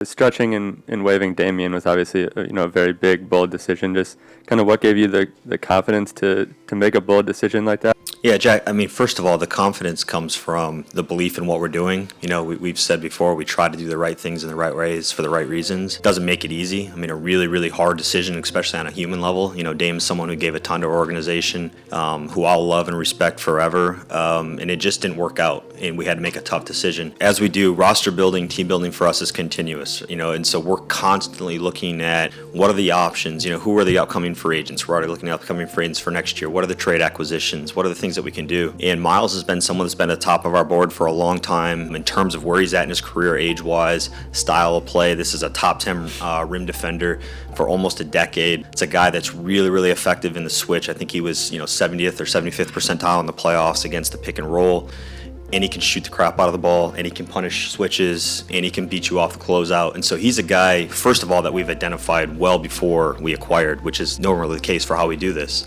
Stretching and waiving Damian was obviously a very big, bold decision. Just kind of what gave you the confidence to make a bold decision like that? Yeah, Jack, I mean, first of all, the confidence comes from the belief in what we're doing. We've said before, we try to do the right things in the right ways for the right reasons. It doesn't make it easy. I mean, a really, really hard decision, especially on a human level. Dame's someone who gave a ton to our organization, who I'll love and respect forever, and it just didn't work out, and we had to make a tough decision. As we do, roster building, team building for us is continuous, and so we're constantly looking at what are the options, who are the upcoming free agents. We're already looking at upcoming free agents for next year. What are the trade acquisitions? What are the things that we can do? And Myles has been someone that's been at the top of our board for a long time in terms of where he's at in his career age-wise, style of play. This is a top 10 rim defender for almost a decade. It's a guy that's really, really effective in the switch. I think he was 70th or 75th percentile in the playoffs against the pick and roll. And he can shoot the crap out of the ball, and he can punish switches, and he can beat you off the closeout. And so he's a guy, first of all, that we've identified well before we acquired, which is normally the case for how we do this.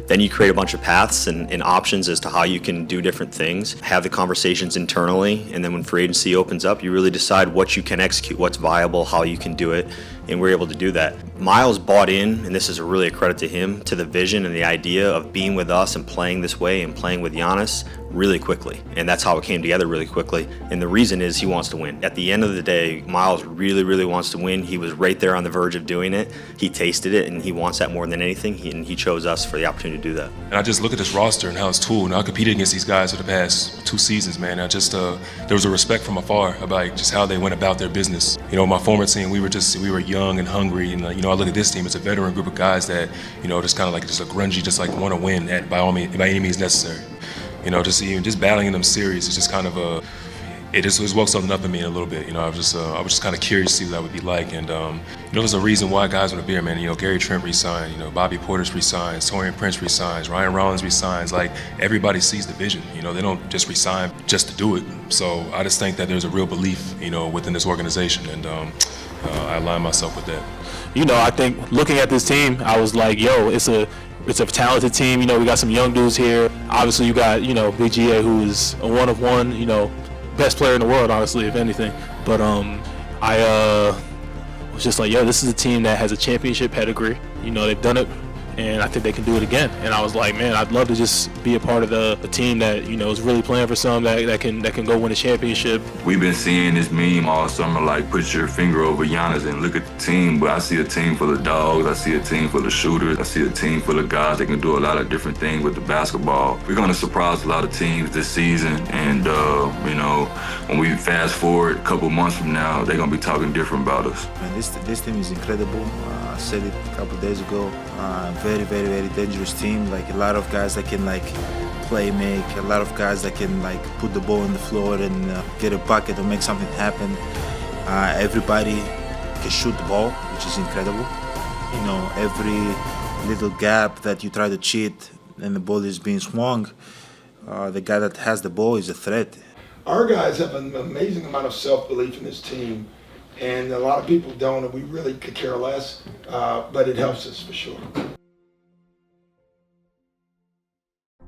Then you create a bunch of paths and options as to how you can do different things, have the conversations internally, and then when free agency opens up, you really decide what you can execute, what's viable, how you can do it, and we're able to do that. Myles bought in, and this is really a credit to him, to the vision and the idea of being with us and playing this way and playing with Giannis really quickly. And that's how it came together really quickly. And the reason is he wants to win. At the end of the day, Myles really, really wants to win. He was right there on the verge of doing it. He tasted it, and he wants that more than anything. And he chose us for the opportunity to do that. And I just look at this roster and how it's tooled. And I competed against these guys for the past 2 seasons, man. I just there was a respect from afar about just how they went about their business. My former team, we were young and hungry. And I look at this team, it's a veteran group of guys that just kind of like just a grungy, just like want to win by any means necessary. Just battling them serious. It's just kind of it woke something up in me a little bit. I was just kind of curious to see what that would be like. And there's a reason why guys want to be here, man. Gary Trent resigned. Bobby Portis resigns. Torian Prince resigns. Ryan Rollins resigns. Like, everybody sees the vision. They don't just resign just to do it. So I just think that there's a real belief, within this organization, and I align myself with that. I think looking at this team, I was like, yo, it's a talented team. We got some young dudes here. Obviously, you got, Big GA, who is a one of one, best player in the world, honestly, if anything. But I was just like, yo, this is a team that has a championship pedigree. They've done it, and I think they can do it again. And I was like, man, I'd love to just be a part of the team that, is really playing for something that can go win a championship. We've been seeing this meme all summer, like, put your finger over Giannis and look at the team. But I see a team full of dogs. I see a team full of shooters. I see a team full of guys that can do a lot of different things with the basketball. We're going to surprise a lot of teams this season. And, when we fast forward a couple months from now, they're going to be talking different about us. Man, this team is incredible. I said it a couple of days ago. Very, very, very dangerous team. Like, a lot of guys that can play make, a lot of guys that can put the ball on the floor and get a bucket or make something happen. Everybody can shoot the ball, which is incredible. Every little gap that you try to cheat and the ball is being swung, the guy that has the ball is a threat. Our guys have an amazing amount of self-belief in this team. And a lot of people don't, and we really could care less, but it helps us for sure.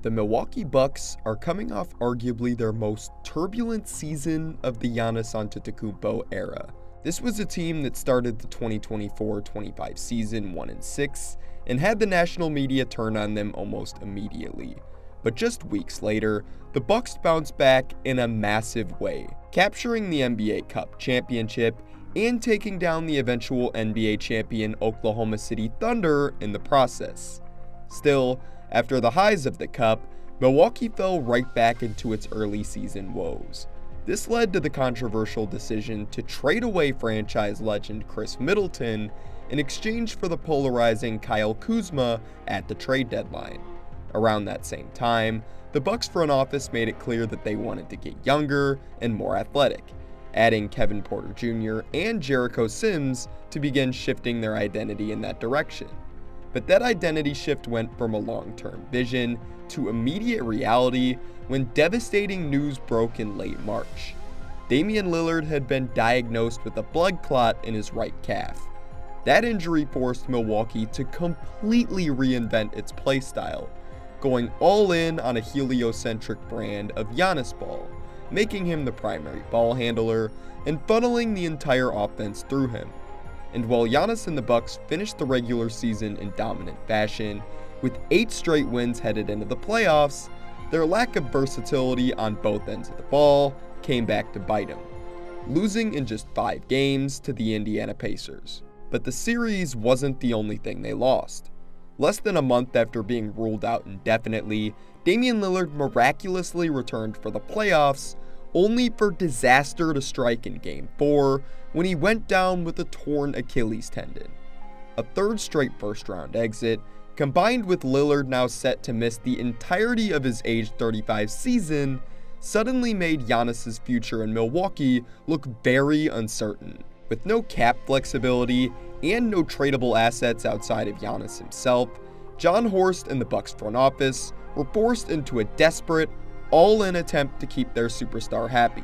The Milwaukee Bucks are coming off arguably their most turbulent season of the Giannis Antetokounmpo era. This was a team that started the 2024-25 season 1-6 and had the national media turn on them almost immediately. But just weeks later, the Bucks bounced back in a massive way, capturing the NBA Cup championship and taking down the eventual NBA champion Oklahoma City Thunder in the process. Still, after the highs of the Cup, Milwaukee fell right back into its early season woes. This led to the controversial decision to trade away franchise legend Khris Middleton in exchange for the polarizing Kyle Kuzma at the trade deadline. Around that same time, the Bucks front office made it clear that they wanted to get younger and more athletic, adding Kevin Porter Jr. and Jericho Sims to begin shifting their identity in that direction. But that identity shift went from a long-term vision to immediate reality when devastating news broke in late March. Damian Lillard had been diagnosed with a blood clot in his right calf. That injury forced Milwaukee to completely reinvent its play style, going all in on a heliocentric brand of Giannis ball, making him the primary ball handler and funneling the entire offense through him. And while Giannis and the Bucks finished the regular season in dominant fashion, with 8 straight wins headed into the playoffs, their lack of versatility on both ends of the ball came back to bite them, losing in just 5 games to the Indiana Pacers. But the series wasn't the only thing they lost. Less than a month after being ruled out indefinitely, Damian Lillard miraculously returned for the playoffs, only for disaster to strike in Game 4 when he went down with a torn Achilles tendon. A 3rd straight first-round exit, combined with Lillard now set to miss the entirety of his age 35 season, suddenly made Giannis's future in Milwaukee look very uncertain. With no cap flexibility and no tradable assets outside of Giannis himself, John Horst and the Bucks front office were forced into a desperate, all-in attempt to keep their superstar happy.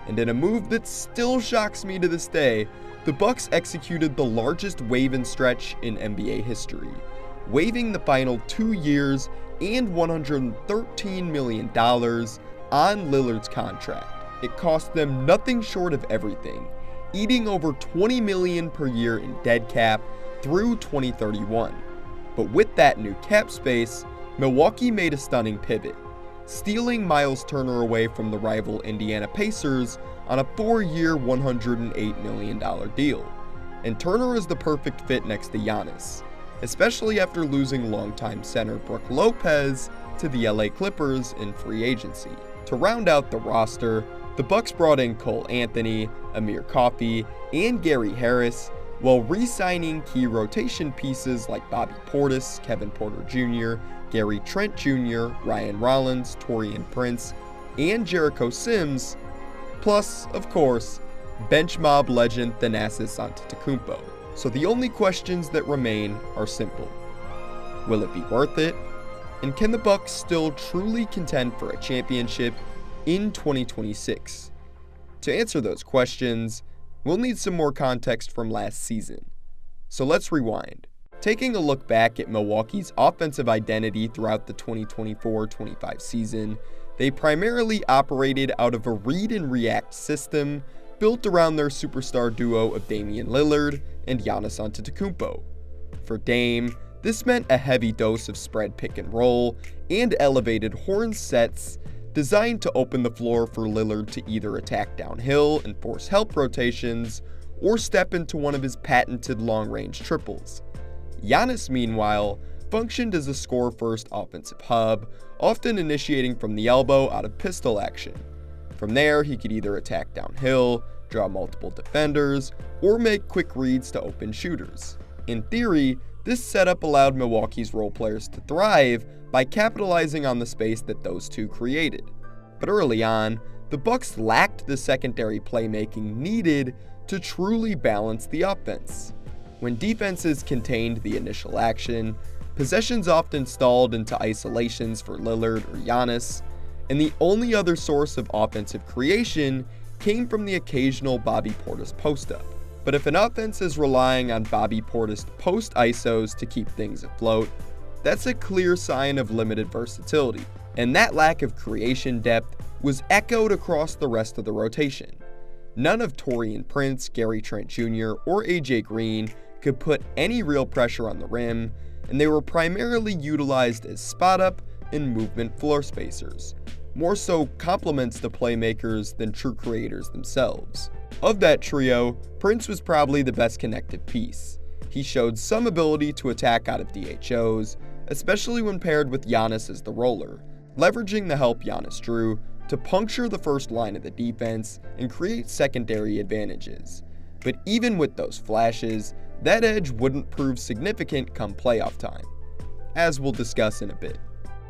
And in a move that still shocks me to this day, the Bucks executed the largest waive-in stretch in NBA history, waiving the final 2 years and $113 million on Lillard's contract. It cost them nothing short of everything, eating over $20 million per year in dead cap through 2031. But with that new cap space, Milwaukee made a stunning pivot, stealing Myles Turner away from the rival Indiana Pacers on a 4-year, $108 million deal. And Turner is the perfect fit next to Giannis, especially after losing longtime center Brook Lopez to the LA Clippers in free agency. To round out the roster, the Bucks brought in Cole Anthony, Amir Coffey, and Gary Harris, while re-signing key rotation pieces like Bobby Portis, Kevin Porter Jr., Gary Trent Jr., Ryan Rollins, Taurean Prince, and Jericho Sims, plus, of course, bench mob legend Thanasis Antetokounmpo. So the only questions that remain are simple. Will it be worth it? And can the Bucks still truly contend for a championship in 2026? To answer those questions, we'll need some more context from last season. So let's rewind. Taking a look back at Milwaukee's offensive identity throughout the 2024-25 season, they primarily operated out of a read and react system built around their superstar duo of Damian Lillard and Giannis Antetokounmpo. For Dame, this meant a heavy dose of spread pick and roll and elevated horn sets designed to open the floor for Lillard to either attack downhill and force help rotations or step into one of his patented long-range triples. Giannis, meanwhile, functioned as a score-first offensive hub, often initiating from the elbow out of pistol action. From there, he could either attack downhill, draw multiple defenders, or make quick reads to open shooters. In theory, this setup allowed Milwaukee's role players to thrive by capitalizing on the space that those two created. But early on, the Bucks lacked the secondary playmaking needed to truly balance the offense. When defenses contained the initial action, possessions often stalled into isolations for Lillard or Giannis, and the only other source of offensive creation came from the occasional Bobby Portis post-up. But if an offense is relying on Bobby Portis post ISOs to keep things afloat, that's a clear sign of limited versatility. And that lack of creation depth was echoed across the rest of the rotation. None of Taurean Prince, Gary Trent Jr., or AJ Green could put any real pressure on the rim, and they were primarily utilized as spot-up and movement floor spacers, more so complements to playmakers than true creators themselves. Of that trio, Prince was probably the best connective piece. He showed some ability to attack out of DHOs, especially when paired with Giannis as the roller, leveraging the help Giannis drew to puncture the first line of the defense and create secondary advantages. But even with those flashes, that edge wouldn't prove significant come playoff time, as we'll discuss in a bit.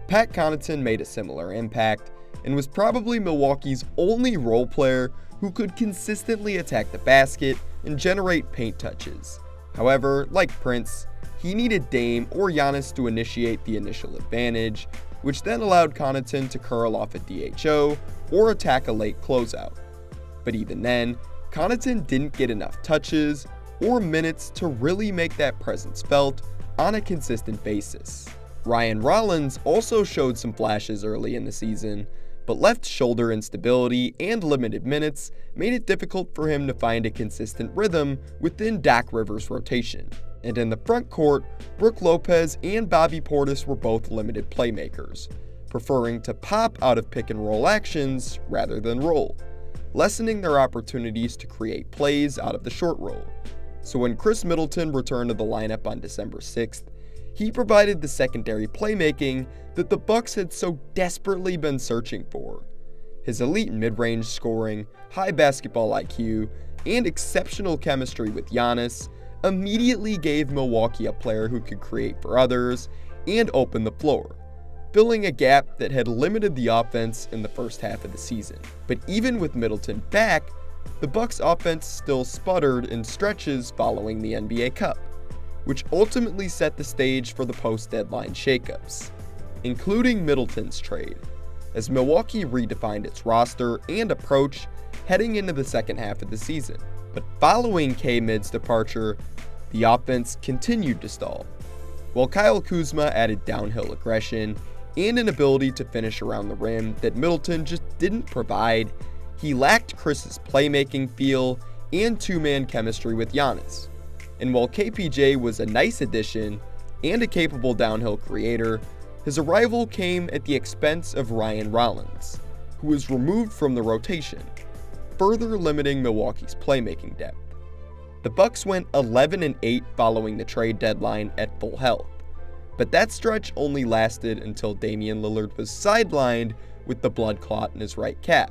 Pat Connaughton made a similar impact and was probably Milwaukee's only role player who could consistently attack the basket and generate paint touches. However, like Prince, he needed Dame or Giannis to initiate the initial advantage, which then allowed Connaughton to curl off a DHO or attack a late closeout. But even then, Connaughton didn't get enough touches or minutes to really make that presence felt on a consistent basis. Ryan Rollins also showed some flashes early in the season, but left shoulder instability and limited minutes made it difficult for him to find a consistent rhythm within Doc Rivers' rotation. And in the front court, Brook Lopez and Bobby Portis were both limited playmakers, preferring to pop out of pick-and-roll actions rather than roll, lessening their opportunities to create plays out of the short roll. So when Khris Middleton returned to the lineup on December 6th, he provided the secondary playmaking that the Bucks had so desperately been searching for. His elite mid-range scoring, high basketball IQ, and exceptional chemistry with Giannis immediately gave Milwaukee a player who could create for others and open the floor, filling a gap that had limited the offense in the first half of the season. But even with Middleton back, the Bucks' offense still sputtered in stretches following the NBA Cup, which ultimately set the stage for the post-deadline shakeups, including Middleton's trade, as Milwaukee redefined its roster and approach heading into the second half of the season. But following K-Mid's departure, the offense continued to stall, while Kyle Kuzma added downhill aggression and an ability to finish around the rim that Middleton just didn't provide. He lacked Khris's playmaking feel and two-man chemistry with Giannis. And while KPJ was a nice addition and a capable downhill creator, his arrival came at the expense of Ryan Rollins, who was removed from the rotation, further limiting Milwaukee's playmaking depth. The Bucks went 11-8 following the trade deadline at full health, but that stretch only lasted until Damian Lillard was sidelined with the blood clot in his right calf.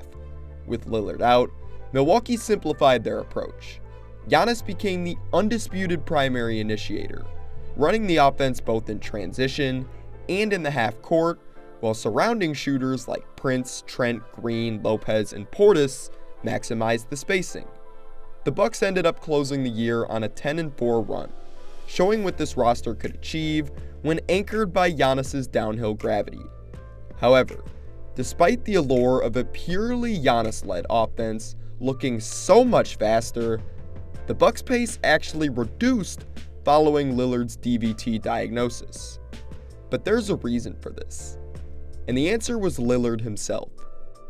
With Lillard out, Milwaukee simplified their approach. Giannis became the undisputed primary initiator, running the offense both in transition and in the half court, while surrounding shooters like Prince, Trent, Green, Lopez, and Portis maximized the spacing. The Bucks ended up closing the year on a 10-4 run, showing what this roster could achieve when anchored by Giannis's downhill gravity. However, despite the allure of a purely Giannis-led offense looking so much faster, the Bucks' pace actually reduced following Lillard's DVT diagnosis. But there's a reason for this, and the answer was Lillard himself.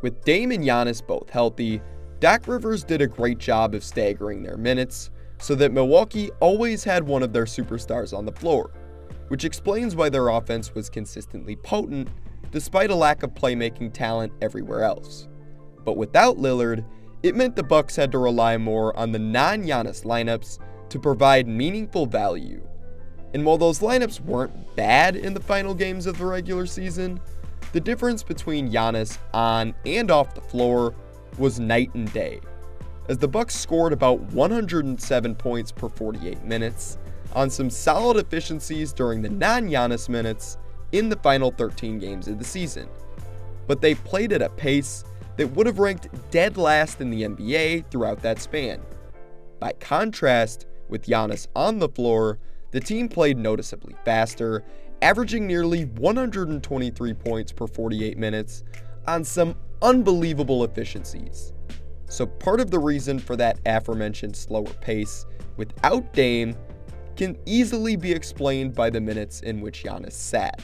With Dame and Giannis both healthy, Doc Rivers did a great job of staggering their minutes so that Milwaukee always had one of their superstars on the floor, which explains why their offense was consistently potent despite a lack of playmaking talent everywhere else. But without Lillard, it meant the Bucks had to rely more on the non-Giannis lineups to provide meaningful value. And while those lineups weren't bad in the final games of the regular season, the difference between Giannis on and off the floor was night and day, as the Bucks scored about 107 points per 48 minutes on some solid efficiencies during the non-Giannis minutes in the final 13 games of the season. But they played at a pace that would have ranked dead last in the NBA throughout that span. By contrast, with Giannis on the floor, the team played noticeably faster, averaging nearly 123 points per 48 minutes on some unbelievable efficiencies. So part of the reason for that aforementioned slower pace without Dame can easily be explained by the minutes in which Giannis sat.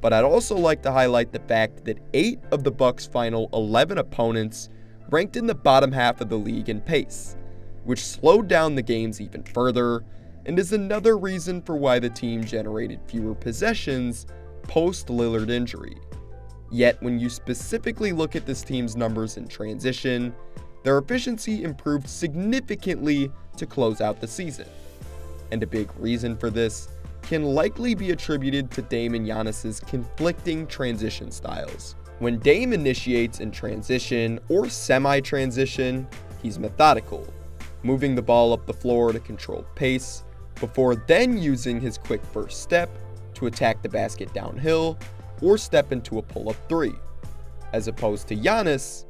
But I'd also like to highlight the fact that 8 of the Bucks' final 11 opponents ranked in the bottom half of the league in pace, which slowed down the games even further, and is another reason for why the team generated fewer possessions post-Lillard injury. Yet when you specifically look at this team's numbers in transition, their efficiency improved significantly to close out the season. And a big reason for this can likely be attributed to Dame and Giannis's conflicting transition styles. When Dame initiates in transition or semi-transition, he's methodical, moving the ball up the floor to control pace, before then using his quick first step to attack the basket downhill or step into a pull-up three, as opposed to Giannis,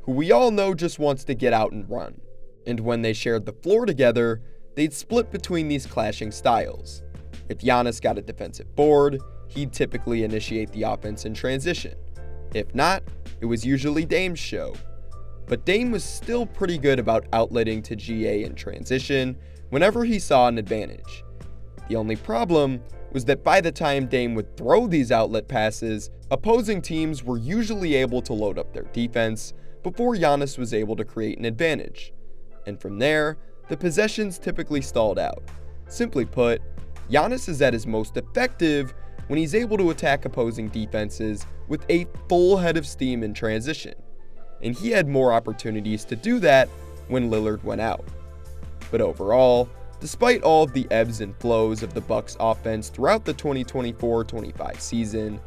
who we all know just wants to get out and run. And when they shared the floor together, they'd split between these clashing styles. If Giannis got a defensive board, he'd typically initiate the offense in transition. If not, it was usually Dame's show. But Dame was still pretty good about outletting to GA in transition whenever he saw an advantage. The only problem was that by the time Dame would throw these outlet passes Opposing teams were usually able to load up their defense before Giannis was able to create an advantage, and from there, the possessions typically stalled out. Simply put, Giannis is at his most effective when he's able to attack opposing defenses with a full head of steam in transition, and he had more opportunities to do that when Lillard went out. But overall, despite all of the ebbs and flows of the Bucks offense throughout the 2024-25 season,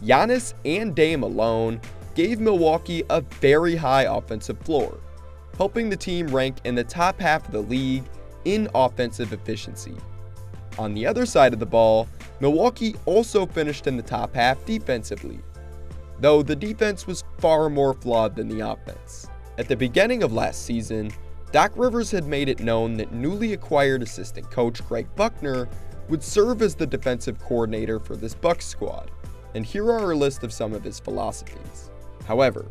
Giannis and Dame alone gave Milwaukee a very high offensive floor, helping the team rank in the top half of the league in offensive efficiency. On the other side of the ball, Milwaukee also finished in the top half defensively, though the defense was far more flawed than the offense. At the beginning of last season, Doc Rivers had made it known that newly acquired assistant coach Greg Buckner would serve as the defensive coordinator for this Bucks squad, and here are a list of some of his philosophies. However,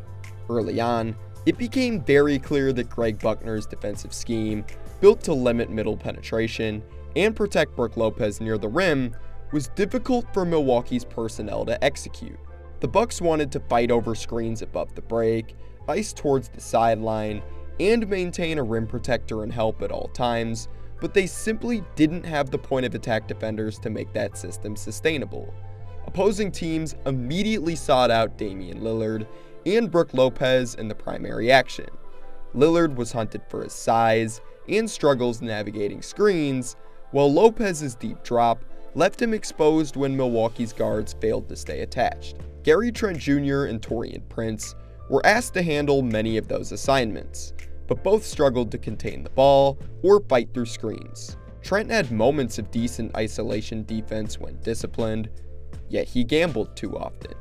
early on, it became very clear that Greg Buckner's defensive scheme, built to limit middle penetration and protect Brook Lopez near the rim, was difficult for Milwaukee's personnel to execute. The Bucks wanted to fight over screens above the break, ice towards the sideline, and maintain a rim protector and help at all times, but they simply didn't have the point of attack defenders to make that system sustainable. Opposing teams immediately sought out Damian Lillard and Brook Lopez in the primary action. Lillard was hunted for his size and struggles navigating screens, while Lopez's deep drop left him exposed when Milwaukee's guards failed to stay attached. Gary Trent Jr. and Taurean Prince were asked to handle many of those assignments, but both struggled to contain the ball or fight through screens. Trent had moments of decent isolation defense when disciplined, yet he gambled too often.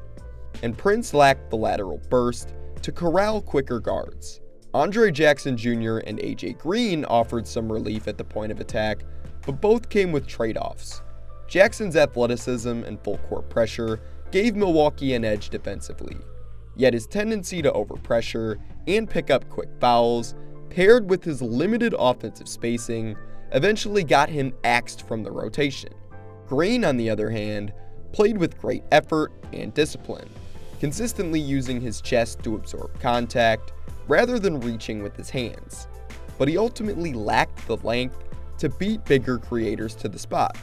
And Prince lacked the lateral burst to corral quicker guards. Andre Jackson Jr. and AJ Green offered some relief at the point of attack, but both came with trade-offs. Jackson's athleticism and full court pressure gave Milwaukee an edge defensively, yet his tendency to overpressure and pick up quick fouls, paired with his limited offensive spacing, eventually got him axed from the rotation. Green, on the other hand, played with great effort and discipline, consistently using his chest to absorb contact rather than reaching with his hands, but he ultimately lacked the length to beat bigger creators to the spot,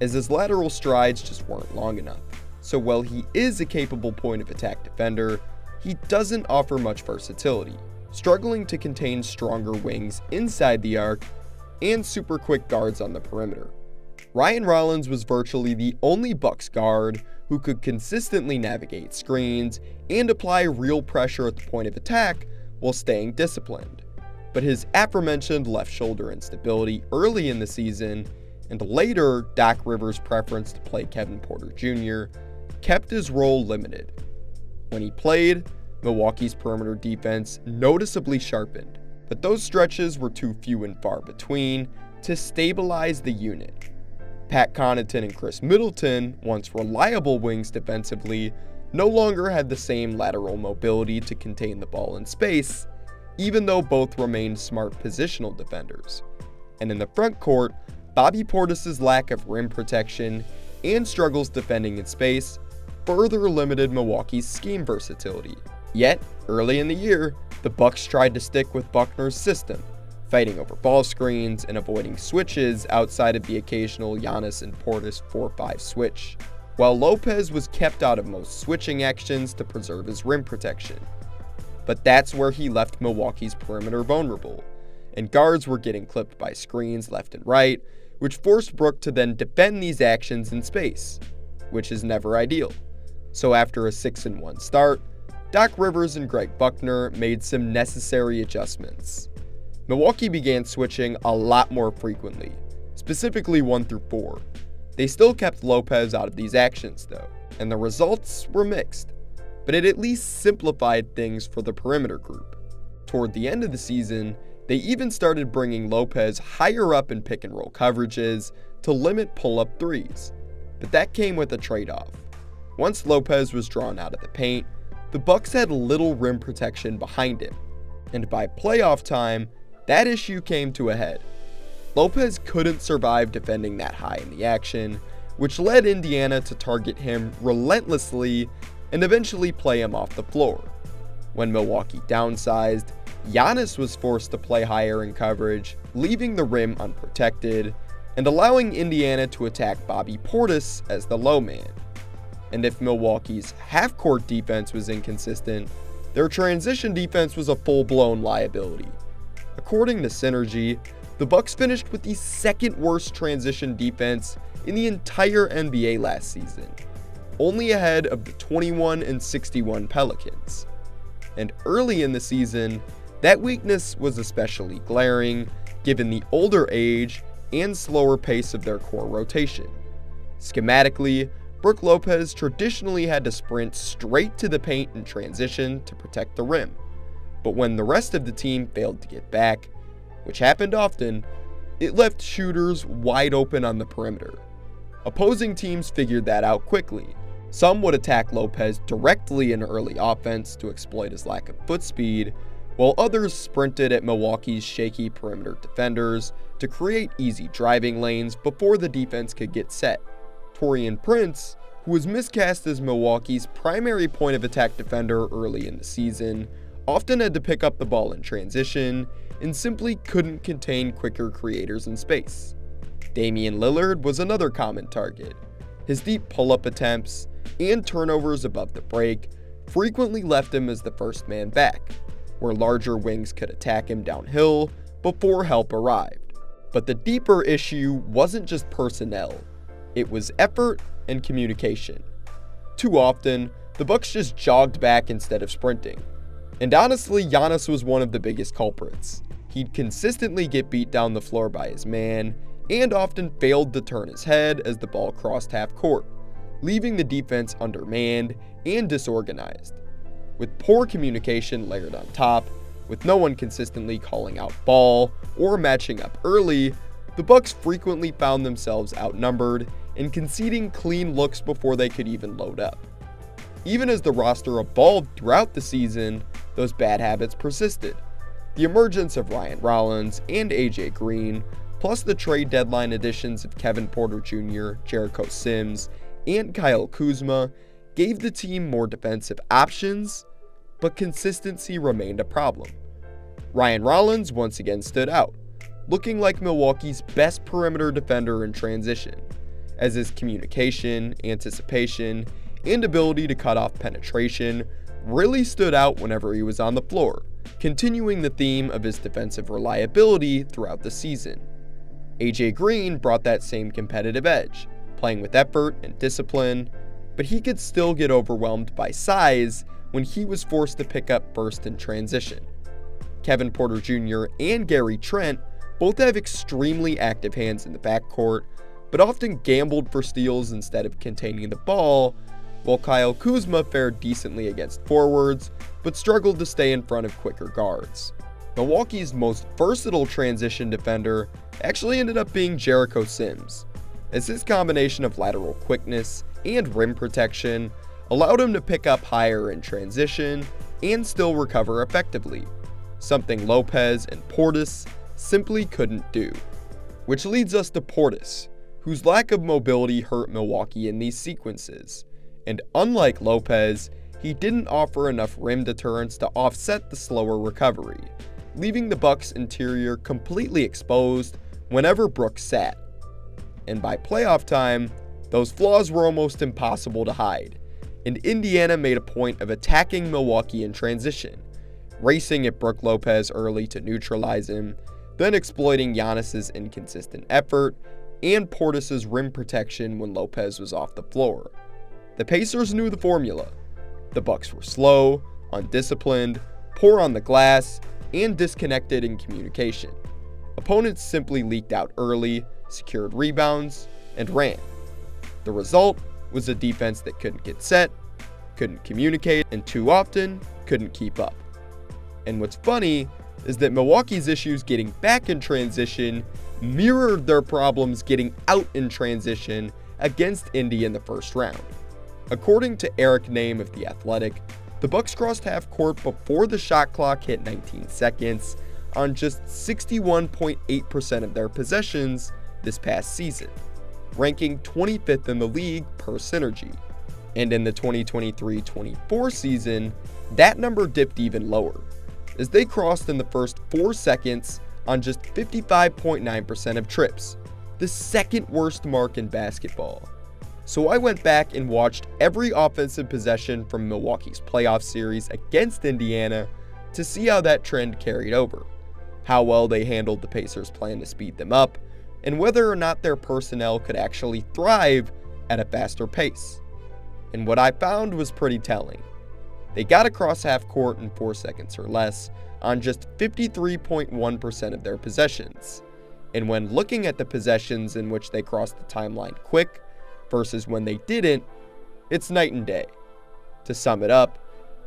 as his lateral strides just weren't long enough. So while he is a capable point of attack defender, he doesn't offer much versatility, struggling to contain stronger wings inside the arc and super quick guards on the perimeter. Ryan Rollins was virtually the only Bucks guard who could consistently navigate screens and apply real pressure at the point of attack while staying disciplined. But his aforementioned left shoulder instability early in the season, and later Doc Rivers' preference to play Kevin Porter Jr., kept his role limited. When he played, Milwaukee's perimeter defense noticeably sharpened, but those stretches were too few and far between to stabilize the unit. Pat Connaughton and Khris Middleton, once reliable wings defensively, no longer had the same lateral mobility to contain the ball in space, even though both remained smart positional defenders. And in the front court, Bobby Portis's lack of rim protection and struggles defending in space further limited Milwaukee's scheme versatility. Yet, early in the year, the Bucks tried to stick with Buckner's system, fighting over ball screens and avoiding switches outside of the occasional Giannis and Portis 4-5 switch, while Lopez was kept out of most switching actions to preserve his rim protection. But that's where he left Milwaukee's perimeter vulnerable, and guards were getting clipped by screens left and right, which forced Brook to then defend these actions in space, which is never ideal. So after a 6-1 start, Doc Rivers and Greg Buckner made some necessary adjustments. Milwaukee began switching a lot more frequently, specifically 1 through 4. They still kept Lopez out of these actions though, and the results were mixed, but it at least simplified things for the perimeter group. Toward the end of the season, they even started bringing Lopez higher up in pick and roll coverages to limit pull-up threes, but that came with a trade-off. Once Lopez was drawn out of the paint, the Bucks had little rim protection behind him, and by playoff time, that issue came to a head. Lopez couldn't survive defending that high in the action, which led Indiana to target him relentlessly and eventually play him off the floor. When Milwaukee downsized, Giannis was forced to play higher in coverage, leaving the rim unprotected, and allowing Indiana to attack Bobby Portis as the low man. And if Milwaukee's half-court defense was inconsistent, their transition defense was a full-blown liability. According to Synergy, the Bucks finished with the second worst transition defense in the entire NBA last season, only ahead of the 21-61 Pelicans. And early in the season, that weakness was especially glaring given the older age and slower pace of their core rotation. Schematically, Brook Lopez traditionally had to sprint straight to the paint in transition to protect the rim, but when the rest of the team failed to get back, which happened often, it left shooters wide open on the perimeter. Opposing teams figured that out quickly. Some would attack Lopez directly in early offense to exploit his lack of foot speed, while others sprinted at Milwaukee's shaky perimeter defenders to create easy driving lanes before the defense could get set. Taurean Prince, who was miscast as Milwaukee's primary point of attack defender early in the season, often had to pick up the ball in transition and simply couldn't contain quicker creators in space. Damian Lillard was another common target. His deep pull-up attempts and turnovers above the break frequently left him as the first man back, where larger wings could attack him downhill before help arrived. But the deeper issue wasn't just personnel, it was effort and communication. Too often, the Bucks just jogged back instead of sprinting. And honestly, Giannis was one of the biggest culprits. He'd consistently get beat down the floor by his man, and often failed to turn his head as the ball crossed half court, leaving the defense undermanned and disorganized. With poor communication layered on top, with no one consistently calling out ball or matching up early, the Bucks frequently found themselves outnumbered and conceding clean looks before they could even load up. Even as the roster evolved throughout the season, those bad habits persisted. The emergence of Ryan Rollins and AJ Green, plus the trade deadline additions of Kevin Porter Jr., Jericho Sims, and Kyle Kuzma, gave the team more defensive options, but consistency remained a problem. Ryan Rollins once again stood out, looking like Milwaukee's best perimeter defender in transition, as his communication, anticipation, and ability to cut off penetration really stood out whenever he was on the floor, continuing the theme of his defensive reliability throughout the season. AJ Green brought that same competitive edge, playing with effort and discipline, but he could still get overwhelmed by size when he was forced to pick up first in transition. Kevin Porter Jr. and Gary Trent both have extremely active hands in the backcourt, but often gambled for steals instead of containing the ball, while Kyle Kuzma fared decently against forwards, but struggled to stay in front of quicker guards. Milwaukee's most versatile transition defender actually ended up being Jericho Sims, as his combination of lateral quickness and rim protection allowed him to pick up higher in transition and still recover effectively, something Lopez and Portis simply couldn't do. Which leads us to Portis, whose lack of mobility hurt Milwaukee in these sequences, and unlike Lopez, he didn't offer enough rim deterrence to offset the slower recovery, leaving the Bucks' interior completely exposed whenever Brook sat. And by playoff time, those flaws were almost impossible to hide, and Indiana made a point of attacking Milwaukee in transition, racing at Brook Lopez early to neutralize him, then exploiting Giannis' inconsistent effort and Portis' rim protection when Lopez was off the floor. The Pacers knew the formula. The Bucks were slow, undisciplined, poor on the glass, and disconnected in communication. Opponents simply leaked out early, secured rebounds, and ran. The result was a defense that couldn't get set, couldn't communicate, and too often couldn't keep up. And what's funny is that Milwaukee's issues getting back in transition mirrored their problems getting out in transition against Indy in the first round. According to Eric Name of The Athletic, the Bucks crossed half court before the shot clock hit 19 seconds on just 61.8% of their possessions this past season, ranking 25th in the league per Synergy. And in the 2023-24 season, that number dipped even lower, as they crossed in the first 4 seconds on just 55.9% of trips, the second worst mark in basketball. So I went back and watched every offensive possession from Milwaukee's playoff series against Indiana to see how that trend carried over, how well they handled the Pacers' plan to speed them up, and whether or not their personnel could actually thrive at a faster pace. And what I found was pretty telling. They got across half court in 4 seconds or less on just 53.1% of their possessions. And when looking at the possessions in which they crossed the timeline quick versus when they didn't, it's night and day. To sum it up,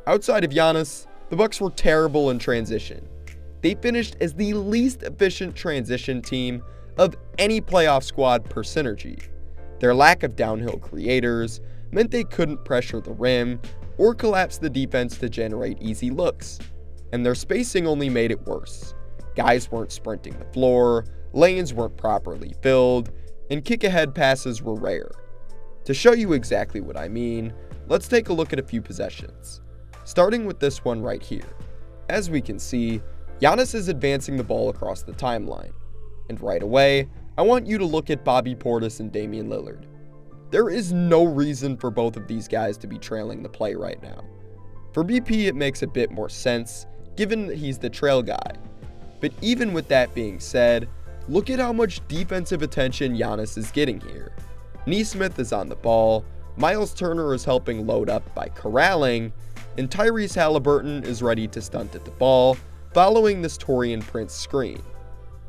outside of Giannis, the Bucks were terrible in transition. They finished as the least efficient transition team of any playoff squad per synergy. Their lack of downhill creators meant they couldn't pressure the rim or collapse the defense to generate easy looks, and their spacing only made it worse. Guys weren't sprinting the floor, lanes weren't properly filled, and kick-ahead passes were rare. To show you exactly what I mean, let's take a look at a few possessions, starting with this one right here. As we can see, Giannis is advancing the ball across the timeline, and right away, I want you to look at Bobby Portis and Damian Lillard. There is no reason for both of these guys to be trailing the play right now. For BP, it makes a bit more sense, given that he's the trail guy. But even with that being said, look at how much defensive attention Giannis is getting here. Nesmith is on the ball, Myles Turner is helping load up by corralling, and Tyrese Halliburton is ready to stunt at the ball, following this Taurean Prince screen.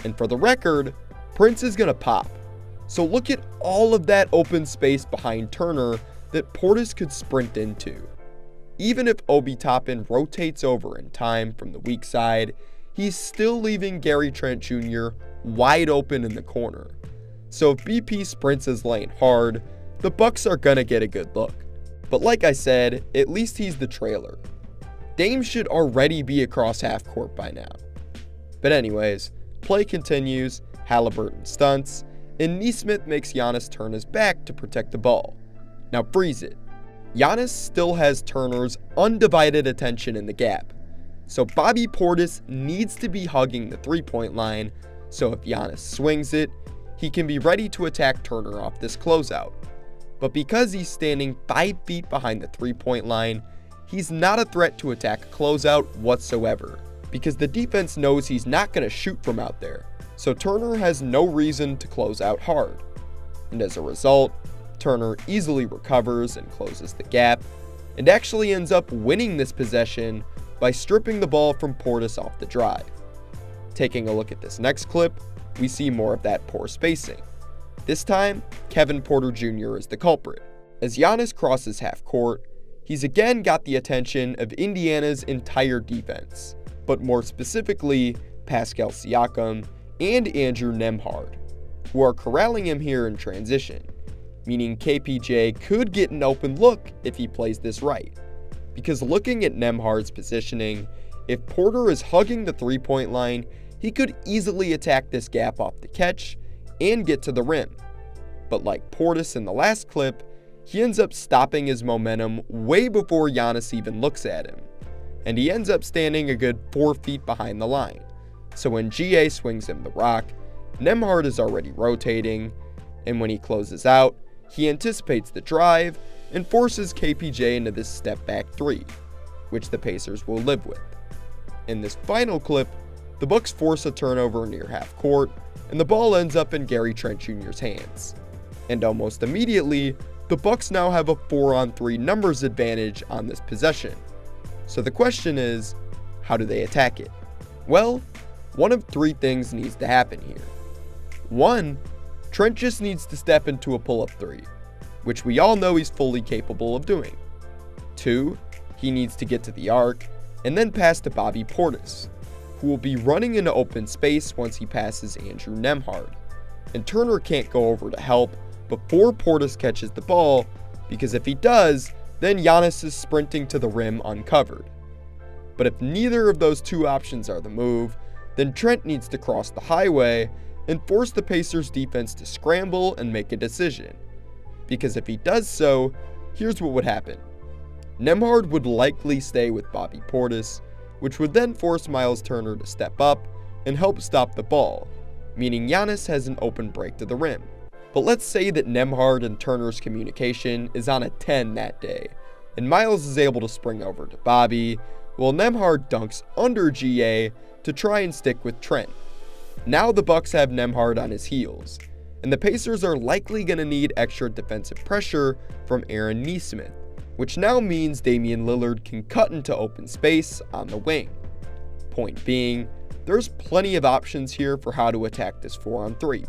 And for the record, Prince is going to pop. So look at all of that open space behind Turner that Portis could sprint into. Even if Obi Toppin rotates over in time from the weak side, he's still leaving Gary Trent Jr. wide open in the corner. So if BP sprints his lane hard, the Bucks are gonna get a good look. But like I said, at least he's the trailer. Dame should already be across half court by now. But anyways, play continues, Halliburton stunts, and Nesmith makes Giannis turn his back to protect the ball. Now freeze it. Giannis still has Turner's undivided attention in the gap, so Bobby Portis needs to be hugging the three-point line, so if Giannis swings it, he can be ready to attack Turner off this closeout. But because he's standing 5 feet behind the three-point line, he's not a threat to attack a closeout whatsoever, because the defense knows he's not going to shoot from out there, so Turner has no reason to close out hard. And as a result, Turner easily recovers and closes the gap, and actually ends up winning this possession by stripping the ball from Portis off the drive. Taking a look at this next clip, we see more of that poor spacing. This time, Kevin Porter Jr. is the culprit. As Giannis crosses half court, he's again got the attention of Indiana's entire defense, but more specifically, Pascal Siakam and Andrew Nembhard, who are corralling him here in transition, meaning KPJ could get an open look if he plays this right. Because looking at Nembhard's positioning, if Porter is hugging the three-point line, he could easily attack this gap off the catch and get to the rim. But like Portis in the last clip, he ends up stopping his momentum way before Giannis even looks at him, and he ends up standing a good 4 feet behind the line. So when GA swings him the rock, Nembhard is already rotating, and when he closes out, he anticipates the drive and forces KPJ into this step back three, which the Pacers will live with. In this final clip, the Bucks force a turnover near half court, and the ball ends up in Gary Trent Jr.'s hands. And almost immediately, the Bucks now have a 4-on-3 numbers advantage on this possession. So the question is, how do they attack it? Well, one of 3 things needs to happen here. 1, Trent just needs to step into a pull-up 3, which we all know he's fully capable of doing. 2, he needs to get to the arc, and then pass to Bobby Portis, who will be running into open space once he passes Andrew Nembhard. And Turner can't go over to help before Portis catches the ball, because if he does, then Giannis is sprinting to the rim uncovered. But if neither of those 2 options are the move, then Trent needs to cross the highway and force the Pacers defense to scramble and make a decision. Because if he does so, here's what would happen. Nembhard would likely stay with Bobby Portis, which would then force Myles Turner to step up and help stop the ball, meaning Giannis has an open break to the rim. But let's say that Nembhard and Turner's communication is on a 10 that day, and Myles is able to spring over to Bobby, while Nembhard dunks under GA to try and stick with Trent. Now the Bucks have Nembhard on his heels, and the Pacers are likely going to need extra defensive pressure from Aaron Nesmith, which now means Damian Lillard can cut into open space on the wing. Point being, there's plenty of options here for how to attack this 4-on-3.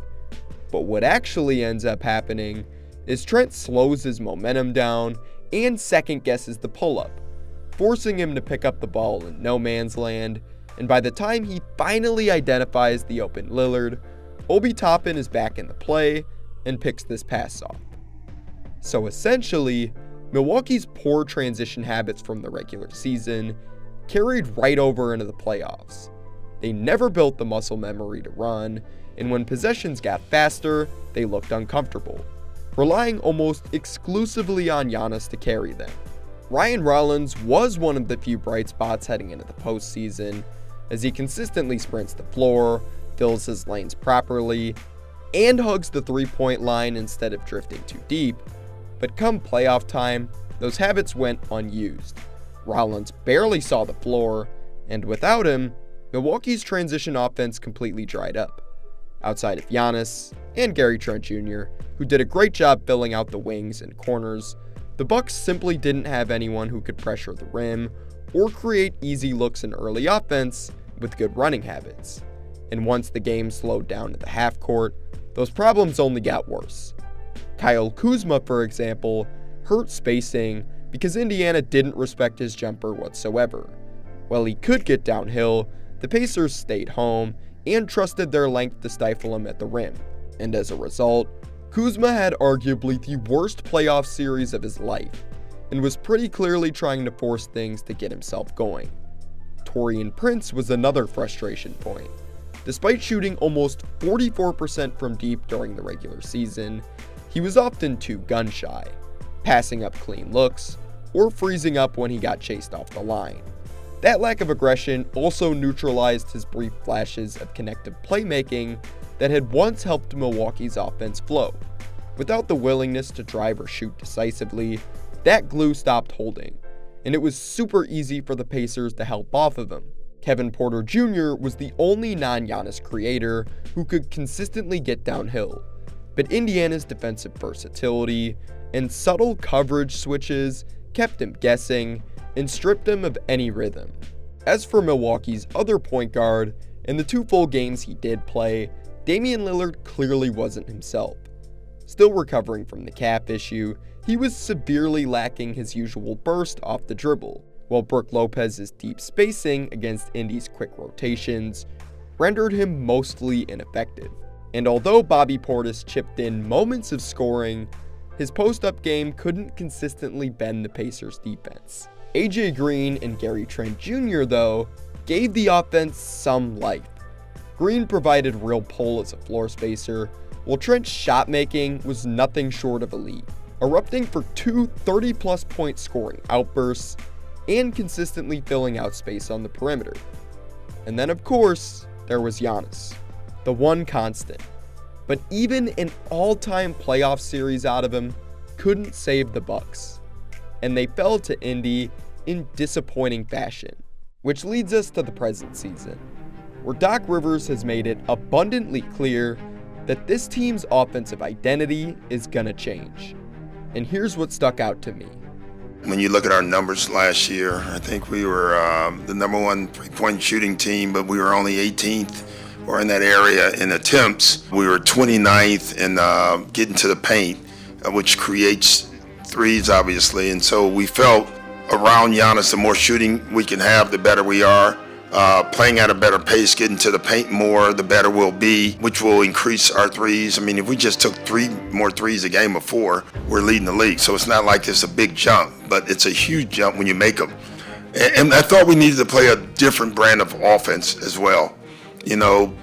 But what actually ends up happening is Trent slows his momentum down and second guesses the pull-up, forcing him to pick up the ball in no man's land, and by the time he finally identifies the open Lillard, Obi Toppin is back in the play and picks this pass off. So essentially, Milwaukee's poor transition habits from the regular season carried right over into the playoffs. They never built the muscle memory to run, and when possessions got faster, they looked uncomfortable, relying almost exclusively on Giannis to carry them. Ryan Rollins was one of the few bright spots heading into the postseason, as he consistently sprints the floor, fills his lanes properly, and hugs the three-point line instead of drifting too deep. But come playoff time, those habits went unused. Rollins barely saw the floor, and without him, Milwaukee's transition offense completely dried up. Outside of Giannis and Gary Trent Jr., who did a great job filling out the wings and corners, the Bucks simply didn't have anyone who could pressure the rim or create easy looks in early offense with good running habits. And once the game slowed down to the half court, those problems only got worse. Kyle Kuzma, for example, hurt spacing because Indiana didn't respect his jumper whatsoever. While he could get downhill, the Pacers stayed home and trusted their length to stifle him at the rim. And as a result, Kuzma had arguably the worst playoff series of his life, and was pretty clearly trying to force things to get himself going. Taurean Prince was another frustration point. Despite shooting almost 44% from deep during the regular season, he was often too gun-shy, passing up clean looks, or freezing up when he got chased off the line. That lack of aggression also neutralized his brief flashes of connective playmaking that had once helped Milwaukee's offense flow. Without the willingness to drive or shoot decisively, that glue stopped holding, and it was super easy for the Pacers to help off of him. Kevin Porter Jr. was the only non-Giannis creator who could consistently get downhill, but Indiana's defensive versatility and subtle coverage switches kept him guessing and stripped him of any rhythm. As for Milwaukee's other point guard, in the 2 full games he did play, Damian Lillard clearly wasn't himself. Still recovering from the calf issue, he was severely lacking his usual burst off the dribble, while Brook Lopez's deep spacing against Indy's quick rotations rendered him mostly ineffective. And although Bobby Portis chipped in moments of scoring, his post-up game couldn't consistently bend the Pacers' defense. AJ Green and Gary Trent Jr., though, gave the offense some life. Green provided real pull as a floor spacer, while Trent's shot making was nothing short of elite, erupting for 2 30-plus point scoring outbursts and consistently filling out space on the perimeter. And then, of course, there was Giannis, the one constant. But even an all-time playoff series out of him couldn't save the Bucks, and they fell to Indy in disappointing fashion, which leads us to the present season, where Doc Rivers has made it abundantly clear that this team's offensive identity is gonna change. And here's what stuck out to me. When you look at our numbers last year, I think we were the number 1 3-point shooting team, but we were only 18th or in that area in attempts. We were 29th in getting to the paint, which creates threes, obviously. And so we felt around Giannis, the more shooting we can have, the better we are. Playing at a better pace, getting to the paint more, the better we'll be, which will increase our threes. I mean, if we just took 3 more threes a game of 4, we're leading the league. So it's not like it's a big jump, but it's a huge jump when you make them. And I thought we needed to play a different brand of offense as well. You know,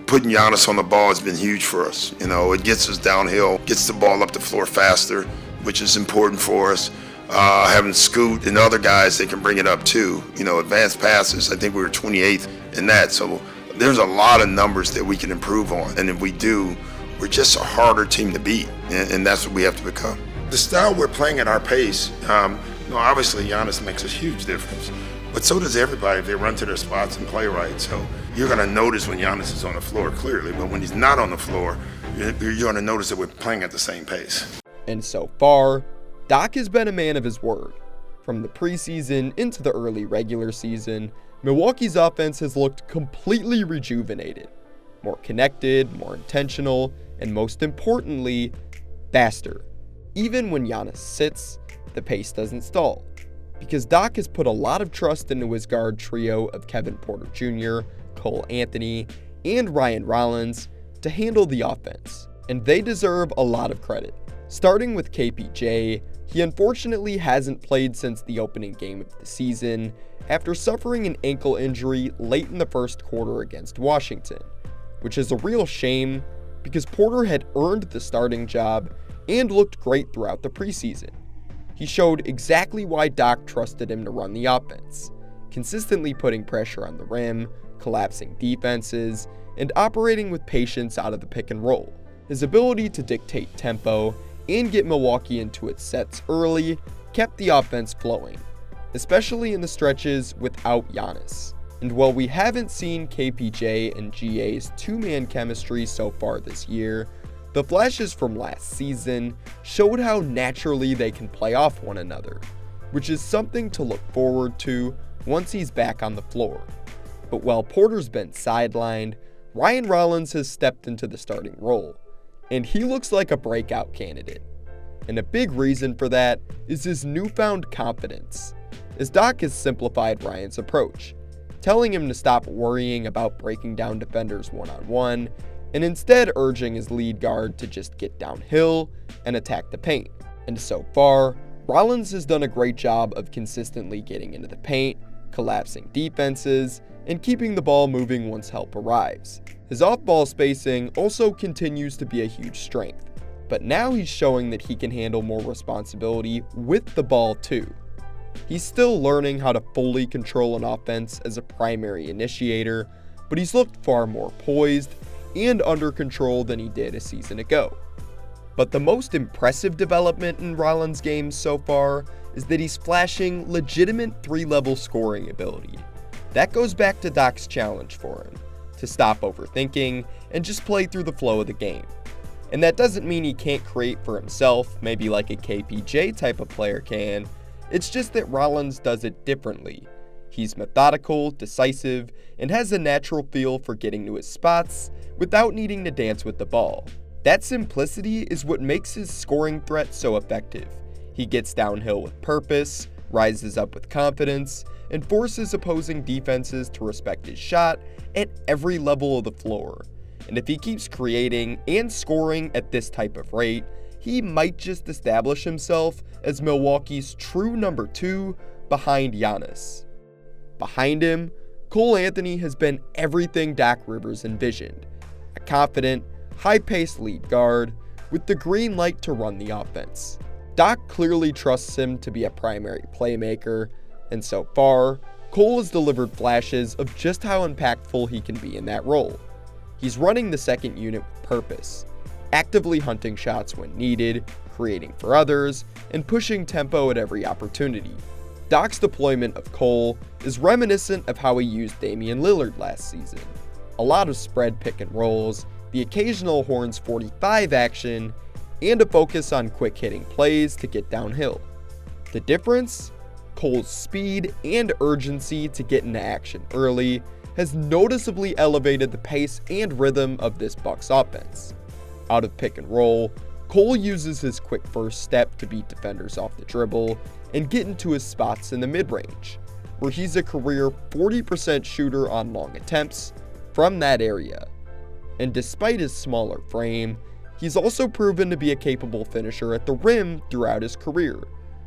putting Giannis on the ball has been huge for us. You know, it gets us downhill, gets the ball up the floor faster, which is important for us. having Scoot and other guys that can bring it up too. Advanced passes, I think we were 28th in that. So there's a lot of numbers that we can improve on. And if we do, we're just a harder team to beat. And that's what we have to become. The style we're playing at our pace, obviously Giannis makes a huge difference. But so does everybody if they run to their spots and play right. So you're going to notice when Giannis is on the floor, clearly. But when he's not on the floor, you're going to notice that we're playing at the same pace. And so far, Doc has been a man of his word. From the preseason into the early regular season, Milwaukee's offense has looked completely rejuvenated. More connected, more intentional, and most importantly, faster. Even when Giannis sits, the pace doesn't stall. Because Doc has put a lot of trust into his guard trio of Kevin Porter Jr., Cole Anthony, and Ryan Rollins to handle the offense, and they deserve a lot of credit. Starting with KPJ, he unfortunately hasn't played since the opening game of the season after suffering an ankle injury late in the first quarter against Washington, which is a real shame because Porter had earned the starting job and looked great throughout the preseason. He showed exactly why Doc trusted him to run the offense, consistently putting pressure on the rim, collapsing defenses, and operating with patience out of the pick and roll. His ability to dictate tempo and get Milwaukee into its sets early kept the offense flowing, especially in the stretches without Giannis. And while we haven't seen KPJ and GA's two-man chemistry so far this year, the flashes from last season showed how naturally they can play off one another, which is something to look forward to once he's back on the floor. But while Porter's been sidelined, Ryan Rollins has stepped into the starting role, and he looks like a breakout candidate. And a big reason for that is his newfound confidence, as Doc has simplified Ryan's approach, telling him to stop worrying about breaking down defenders one-on-one, and instead urging his lead guard to just get downhill and attack the paint. And so far, Rollins has done a great job of consistently getting into the paint, collapsing defenses, and keeping the ball moving once help arrives. His off-ball spacing also continues to be a huge strength, but now he's showing that he can handle more responsibility with the ball too. He's still learning how to fully control an offense as a primary initiator, but he's looked far more poised and under control than he did a season ago. But the most impressive development in Rollins' game so far is that he's flashing legitimate 3-level scoring ability. That goes back to Doc's challenge for him, to stop overthinking and just play through the flow of the game. And that doesn't mean he can't create for himself, maybe like a KPJ type of player can. It's just that Rollins does it differently. He's methodical, decisive, and has a natural feel for getting to his spots without needing to dance with the ball. That simplicity is what makes his scoring threat so effective. He gets downhill with purpose, rises up with confidence, and forces opposing defenses to respect his shot at every level of the floor. And if he keeps creating and scoring at this type of rate, he might just establish himself as Milwaukee's true number 2 behind Giannis. Behind him, Cole Anthony has been everything Doc Rivers envisioned. A confident, high-paced lead guard with the green light to run the offense. Doc clearly trusts him to be a primary playmaker, and so far, Cole has delivered flashes of just how impactful he can be in that role. He's running the second unit with purpose, actively hunting shots when needed, creating for others, and pushing tempo at every opportunity. Doc's deployment of Cole is reminiscent of how he used Damian Lillard last season. A lot of spread pick and rolls, the occasional Horns 45 action, and a focus on quick hitting plays to get downhill. The difference? Cole's speed and urgency to get into action early has noticeably elevated the pace and rhythm of this Bucks offense. Out of pick and roll, Cole uses his quick first step to beat defenders off the dribble and get into his spots in the mid-range, where he's a career 40% shooter on long attempts from that area. And despite his smaller frame, he's also proven to be a capable finisher at the rim throughout his career,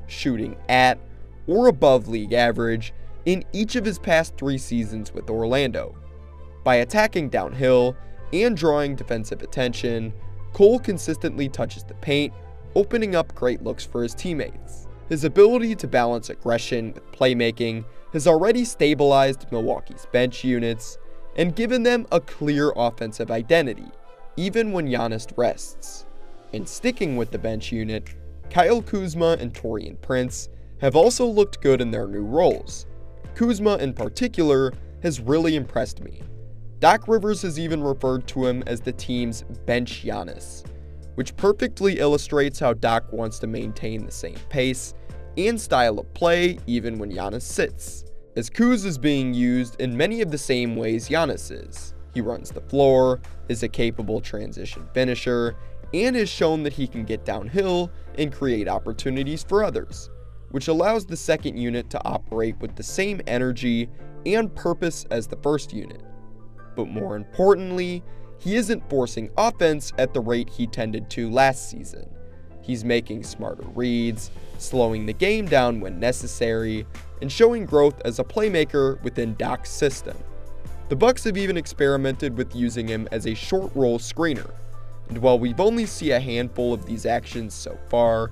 shooting at or above league average in each of his past 3 seasons with Orlando. By attacking downhill and drawing defensive attention, Cole consistently touches the paint, opening up great looks for his teammates. His ability to balance aggression with playmaking has already stabilized Milwaukee's bench units and given them a clear offensive identity, even when Giannis rests. And sticking with the bench unit, Kyle Kuzma and Taurean Prince have also looked good in their new roles. Kuzma in particular has really impressed me. Doc Rivers has even referred to him as the team's bench Giannis, which perfectly illustrates how Doc wants to maintain the same pace and style of play even when Giannis sits, as Kuz is being used in many of the same ways Giannis is. He runs the floor, is a capable transition finisher, and has shown that he can get downhill and create opportunities for others, which allows the second unit to operate with the same energy and purpose as the first unit. But more importantly, he isn't forcing offense at the rate he tended to last season. He's making smarter reads, slowing the game down when necessary, and showing growth as a playmaker within Doc's system. The Bucks have even experimented with using him as a short roll screener, and while we've only seen a handful of these actions so far,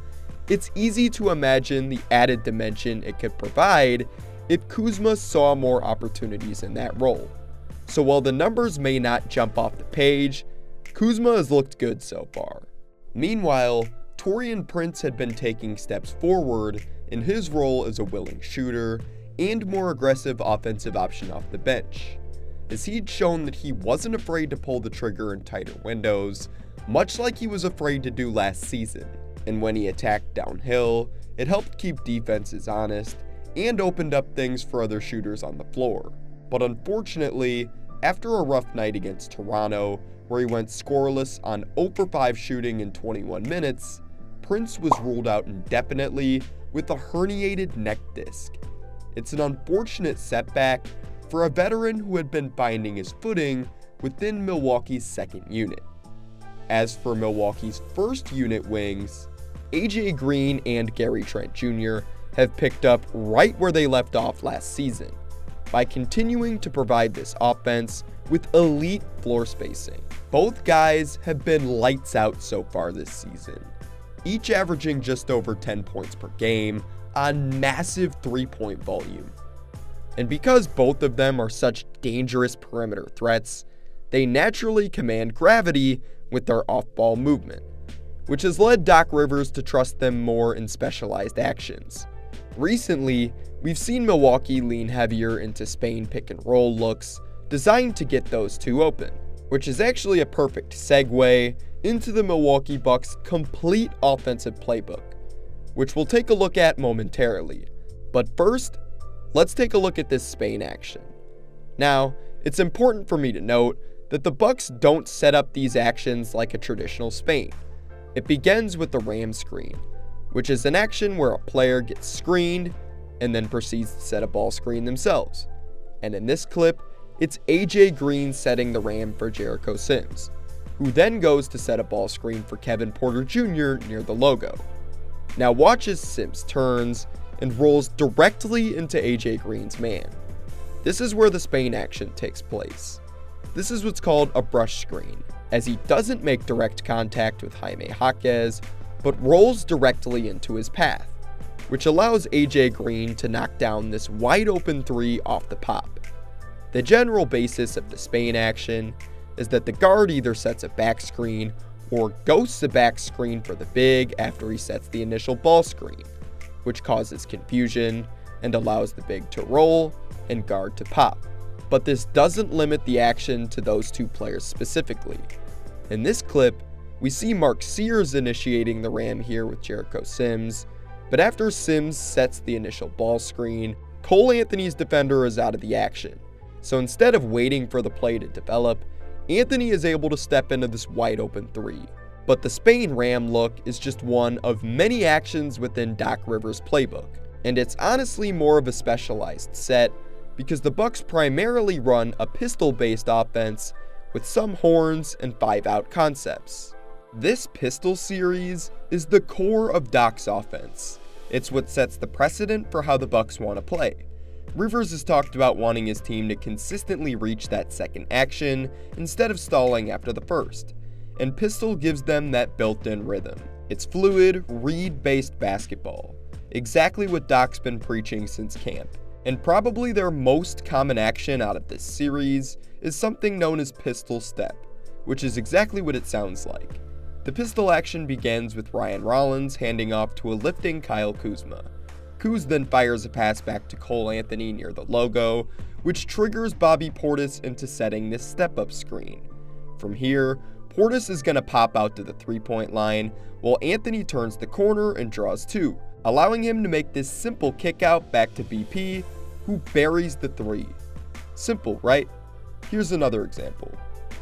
it's easy to imagine the added dimension it could provide if Kuzma saw more opportunities in that role. So while the numbers may not jump off the page, Kuzma has looked good so far. Meanwhile, Taurean Prince had been taking steps forward in his role as a willing shooter and more aggressive offensive option off the bench, as he'd shown that he wasn't afraid to pull the trigger in tighter windows, much like he was afraid to do last season. And when he attacked downhill, it helped keep defenses honest and opened up things for other shooters on the floor. But unfortunately, after a rough night against Toronto, where he went scoreless on 0 for 5 shooting in 21 minutes, Prince was ruled out indefinitely with a herniated neck disc. It's an unfortunate setback for a veteran who had been finding his footing within Milwaukee's second unit. As for Milwaukee's first unit wings, AJ Green and Gary Trent Jr. have picked up right where they left off last season, by continuing to provide this offense with elite floor spacing. Both guys have been lights out so far this season, each averaging just over 10 points per game on massive three-point volume. And because both of them are such dangerous perimeter threats, they naturally command gravity with their off-ball movement, which has led Doc Rivers to trust them more in specialized actions. Recently, we've seen Milwaukee lean heavier into Spain pick-and-roll looks designed to get those two open, which is actually a perfect segue into the Milwaukee Bucks' complete offensive playbook, which we'll take a look at momentarily. But first, let's take a look at this Spain action. Now, it's important for me to note that the Bucks don't set up these actions like a traditional Spain. It begins with the ram screen, which is an action where a player gets screened and then proceeds to set a ball screen themselves. And in this clip, it's AJ Green setting the ram for Jericho Sims, who then goes to set a ball screen for Kevin Porter Jr. near the logo. Now watch as Sims turns and rolls directly into AJ Green's man. This is where the Spain action takes place. This is what's called a brush screen, as he doesn't make direct contact with Jaime Jaquez, but rolls directly into his path, which allows AJ Green to knock down this wide open three off the pop. The general basis of the Spain action is that the guard either sets a back screen or ghosts a back screen for the big after he sets the initial ball screen, which causes confusion and allows the big to roll and guard to pop. But this doesn't limit the action to those two players specifically. In this clip, we see Mark Sears initiating the ram here with Jericho Sims, but after Sims sets the initial ball screen, Cole Anthony's defender is out of the action. So instead of waiting for the play to develop, Anthony is able to step into this wide open three. But the Spain ram look is just one of many actions within Doc Rivers' playbook, and it's honestly more of a specialized set because the Bucks primarily run a pistol-based offense with some horns and 5-out concepts. This pistol series is the core of Doc's offense. It's what sets the precedent for how the Bucks want to play. Rivers has talked about wanting his team to consistently reach that second action instead of stalling after the first, and pistol gives them that built-in rhythm. It's fluid, read-based basketball, exactly what Doc's been preaching since camp. And probably their most common action out of this series is something known as pistol step, which is exactly what it sounds like. The pistol action begins with Ryan Rollins handing off to a lifting Kyle Kuzma. Kuz then fires a pass back to Cole Anthony near the logo, which triggers Bobby Portis into setting this step-up screen. From here, Portis is going to pop out to the three-point line, while Anthony turns the corner and draws two, allowing him to make this simple kick out back to BP, who buries the three. Simple, right? Here's another example.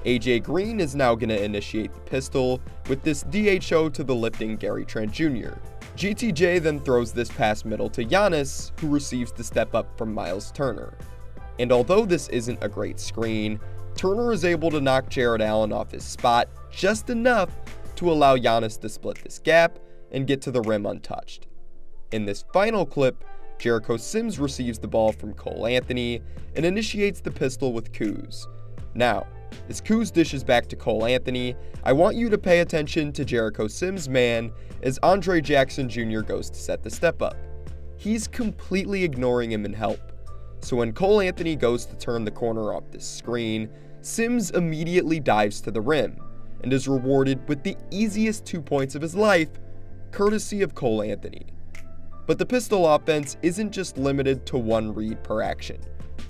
AJ Green is now going to initiate the pistol with this DHO to the lifting Gary Trent Jr. GTJ then throws this pass middle to Giannis, who receives the step up from Myles Turner. And although this isn't a great screen, Turner is able to knock Jarrett Allen off his spot just enough to allow Giannis to split this gap and get to the rim untouched. In this final clip, Jericho Sims receives the ball from Cole Anthony and initiates the pistol with Kuz. Now, as Kuz dishes back to Cole Anthony, I want you to pay attention to Jericho Sims' man as Andre Jackson Jr. goes to set the step up. He's completely ignoring him in help. So when Cole Anthony goes to turn the corner off this screen, Sims immediately dives to the rim and is rewarded with the easiest 2 points of his life, courtesy of Cole Anthony. But the pistol offense isn't just limited to one read per action.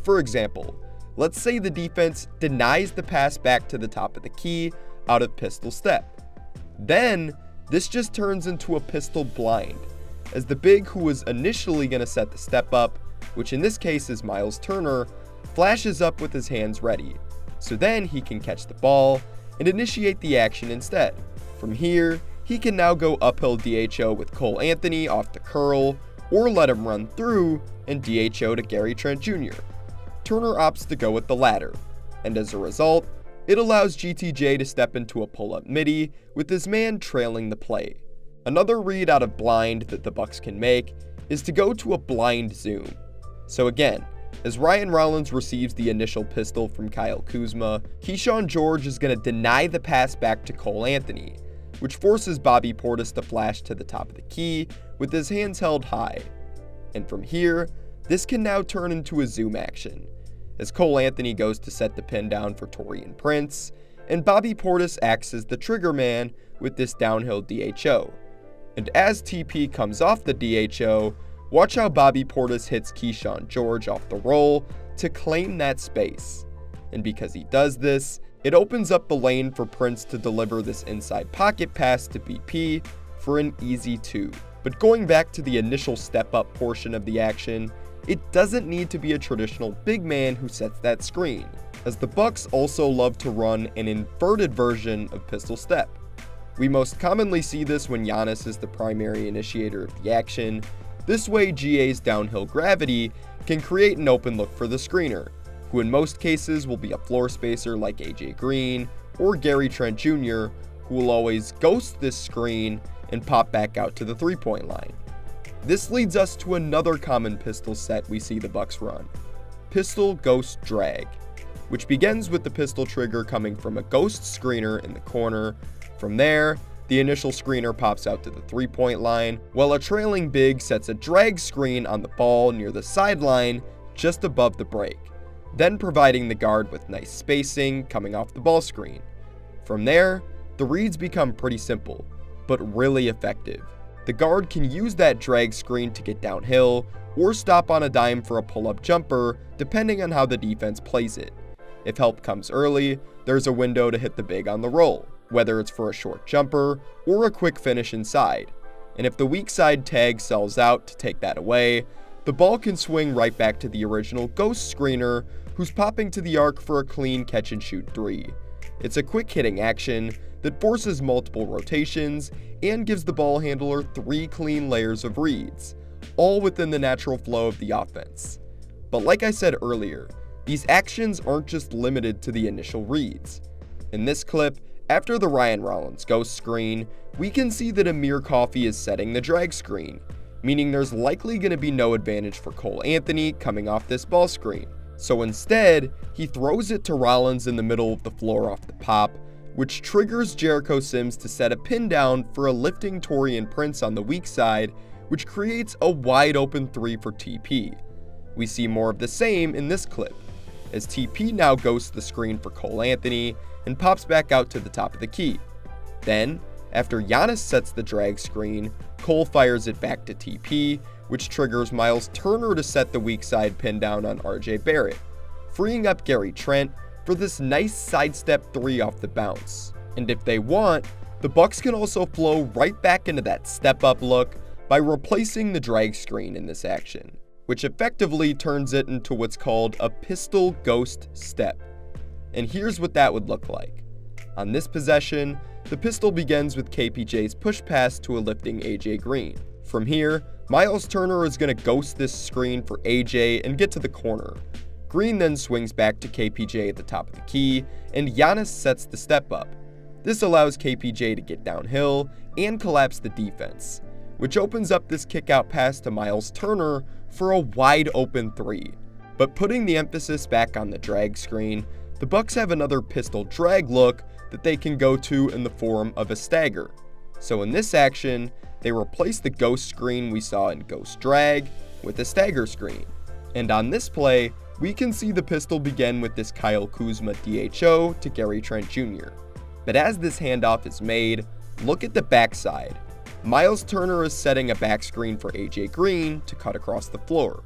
For example, let's say the defense denies the pass back to the top of the key out of pistol step. Then, this just turns into a pistol blind, as the big who was initially going to set the step up, which in this case is Myles Turner, flashes up with his hands ready. So then he can catch the ball and initiate the action instead. From here, he can now go uphill DHO with Cole Anthony off the curl, or let him run through and DHO to Gary Trent Jr. Turner opts to go with the latter, and as a result, it allows GTJ to step into a pull-up midi with his man trailing the play. Another read out of blind that the Bucks can make is to go to a blind zoom. So again, as Ryan Rollins receives the initial pistol from Kyle Kuzma, Keyshawn George is going to deny the pass back to Cole Anthony, which forces Bobby Portis to flash to the top of the key with his hands held high. And from here, this can now turn into a zoom action, as Cole Anthony goes to set the pin down for Taurean Prince, and Bobby Portis acts as the trigger man with this downhill DHO. And as TP comes off the DHO, watch how Bobby Portis hits Keyshawn George off the roll to claim that space. And because he does this, it opens up the lane for Prince to deliver this inside pocket pass to BP for an easy 2. But going back to the initial step-up portion of the action, it doesn't need to be a traditional big man who sets that screen, as the Bucks also love to run an inverted version of pistol step. We most commonly see this when Giannis is the primary initiator of the action. This way, GA's downhill gravity can create an open look for the screener, who in most cases will be a floor spacer like AJ Green or Gary Trent Jr., who will always ghost this screen and pop back out to the three-point line. This leads us to another common pistol set we see the Bucks run, pistol ghost drag, which begins with the pistol trigger coming from a ghost screener in the corner. From there, the initial screener pops out to the three-point line, while a trailing big sets a drag screen on the ball near the sideline just above the break, then providing the guard with nice spacing coming off the ball screen. From there, the reads become pretty simple, but really effective. The guard can use that drag screen to get downhill, or stop on a dime for a pull-up jumper, depending on how the defense plays it. If help comes early, there's a window to hit the big on the roll, whether it's for a short jumper or a quick finish inside. And if the weak side tag sells out to take that away, the ball can swing right back to the original ghost screener, who's popping to the arc for a clean catch and shoot 3. It's a quick hitting action that forces multiple rotations and gives the ball handler 3 clean layers of reads, all within the natural flow of the offense. But like I said earlier, these actions aren't just limited to the initial reads. In this clip, after the Ryan Rollins ghost screen, we can see that Amir Coffey is setting the drag screen, meaning there's likely going to be no advantage for Cole Anthony coming off this ball screen. So instead, he throws it to Rollins in the middle of the floor off the pop, which triggers Jericho Sims to set a pin down for a lifting Taurean Prince on the weak side, which creates a wide open 3 for TP. We see more of the same in this clip, as TP now ghosts the screen for Cole Anthony and pops back out to the top of the key. Then, after Giannis sets the drag screen, Cole fires it back to TP, which triggers Myles Turner to set the weak side pin down on RJ Barrett, freeing up Gary Trent for this nice sidestep 3 off the bounce. And if they want, the Bucks can also flow right back into that step-up look by replacing the drag screen in this action, which effectively turns it into what's called a pistol ghost step. And here's what that would look like. On this possession, the pistol begins with KPJ's push pass to a lifting AJ Green. From here, Myles Turner is going to ghost this screen for AJ and get to the corner. Green then swings back to KPJ at the top of the key, and Giannis sets the step up. This allows KPJ to get downhill and collapse the defense, which opens up this kick-out pass to Myles Turner for a wide open 3. But putting the emphasis back on the drag screen, the Bucks have another pistol drag look that they can go to in the form of a stagger. So in this action, they replace the ghost screen we saw in Ghost Drag with a stagger screen. And on this play, we can see the pistol begin with this Kyle Kuzma DHO to Gary Trent Jr. But as this handoff is made, look at the backside. Myles Turner is setting a back screen for AJ Green to cut across the floor.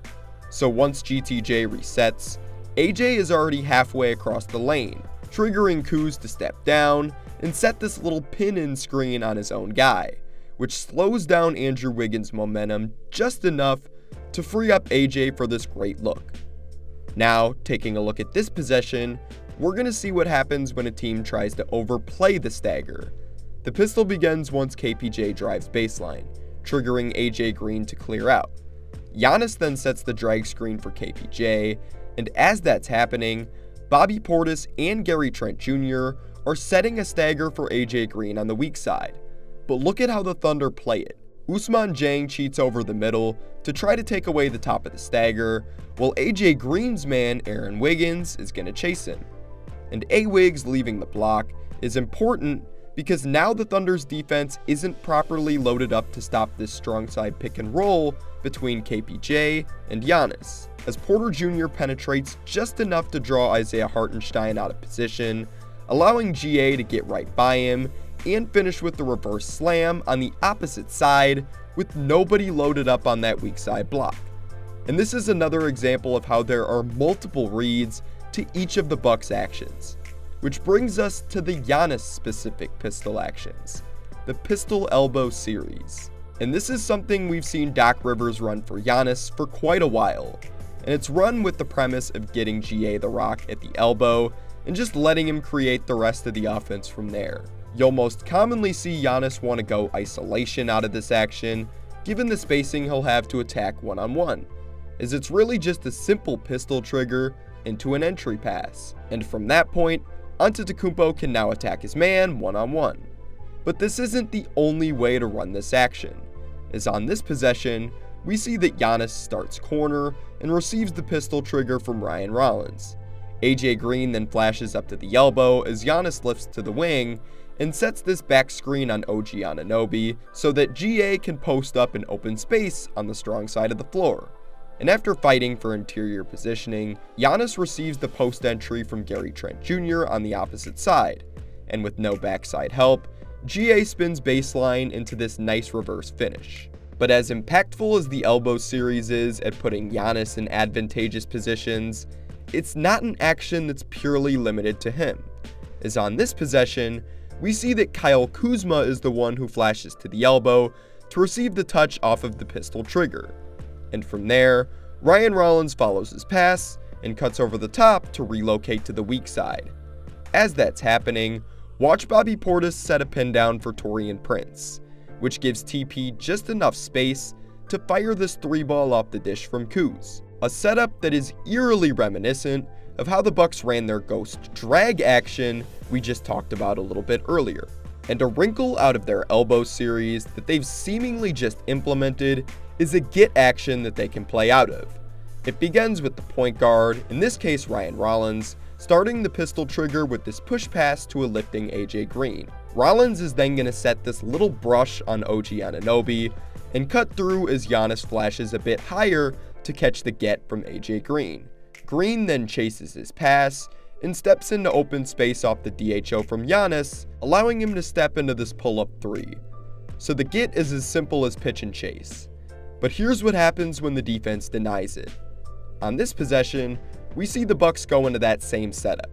So once GTJ resets, AJ is already halfway across the lane, triggering Kuz to step down and set this little pin-in screen on his own guy, which slows down Andrew Wiggins' momentum just enough to free up AJ for this great look. Now, taking a look at this possession, we're going to see what happens when a team tries to overplay the stagger. The pistol begins once KPJ drives baseline, triggering AJ Green to clear out. Giannis then sets the drag screen for KPJ, and as that's happening, Bobby Portis and Gary Trent Jr. are setting a stagger for AJ Green on the weak side. But look at how the Thunder play it. Ousmane Dieng cheats over the middle to try to take away the top of the stagger, while AJ Green's man, Aaron Wiggins, is going to chase him. And A-Wiggs leaving the block is important because now the Thunder's defense isn't properly loaded up to stop this strong side pick and roll between KPJ and Giannis, as Porter Jr. penetrates just enough to draw Isaiah Hartenstein out of position, allowing GA to get right by him and finish with the reverse slam on the opposite side with nobody loaded up on that weak side block. And this is another example of how there are multiple reads to each of the Bucks' actions, which brings us to the Giannis-specific pistol actions, the pistol elbow series. And this is something we've seen Doc Rivers run for Giannis for quite a while, and it's run with the premise of getting GA the rock at the elbow and just letting him create the rest of the offense from there. You'll most commonly see Giannis want to go isolation out of this action, given the spacing he'll have to attack one-on-one, as it's really just a simple pistol trigger into an entry pass, and from that point, Antetokounmpo can now attack his man one-on-one. But this isn't the only way to run this action, as on this possession, we see that Giannis starts corner and receives the pistol trigger from Ryan Rollins. AJ Green then flashes up to the elbow as Giannis lifts to the wing and sets this back screen on OG Anunoby so that GA can post up in open space on the strong side of the floor. And after fighting for interior positioning, Giannis receives the post entry from Gary Trent Jr. on the opposite side, and with no backside help, GA spins baseline into this nice reverse finish. But as impactful as the elbow series is at putting Giannis in advantageous positions, it's not an action that's purely limited to him, as on this possession, we see that Kyle Kuzma is the one who flashes to the elbow to receive the touch off of the pistol trigger. And from there, Ryan Rollins follows his pass and cuts over the top to relocate to the weak side. As that's happening, watch Bobby Portis set a pin down for Taurean Prince, which gives TP just enough space to fire this 3-ball off the dish from Kuz, a setup that is eerily reminiscent of how the Bucks ran their ghost drag action we just talked about a little bit earlier. And a wrinkle out of their elbow series that they've seemingly just implemented is a get action that they can play out of. It begins with the point guard, in this case Ryan Rollins, starting the pistol trigger with this push pass to a lifting AJ Green. Rollins is then going to set this little brush on OG Anunoby, and cut through as Giannis flashes a bit higher to catch the get from AJ Green. Green then chases his pass and steps into open space off the DHO from Giannis, allowing him to step into this pull-up three. So the get is as simple as pitch and chase. But here's what happens when the defense denies it. On this possession, we see the Bucks go into that same setup.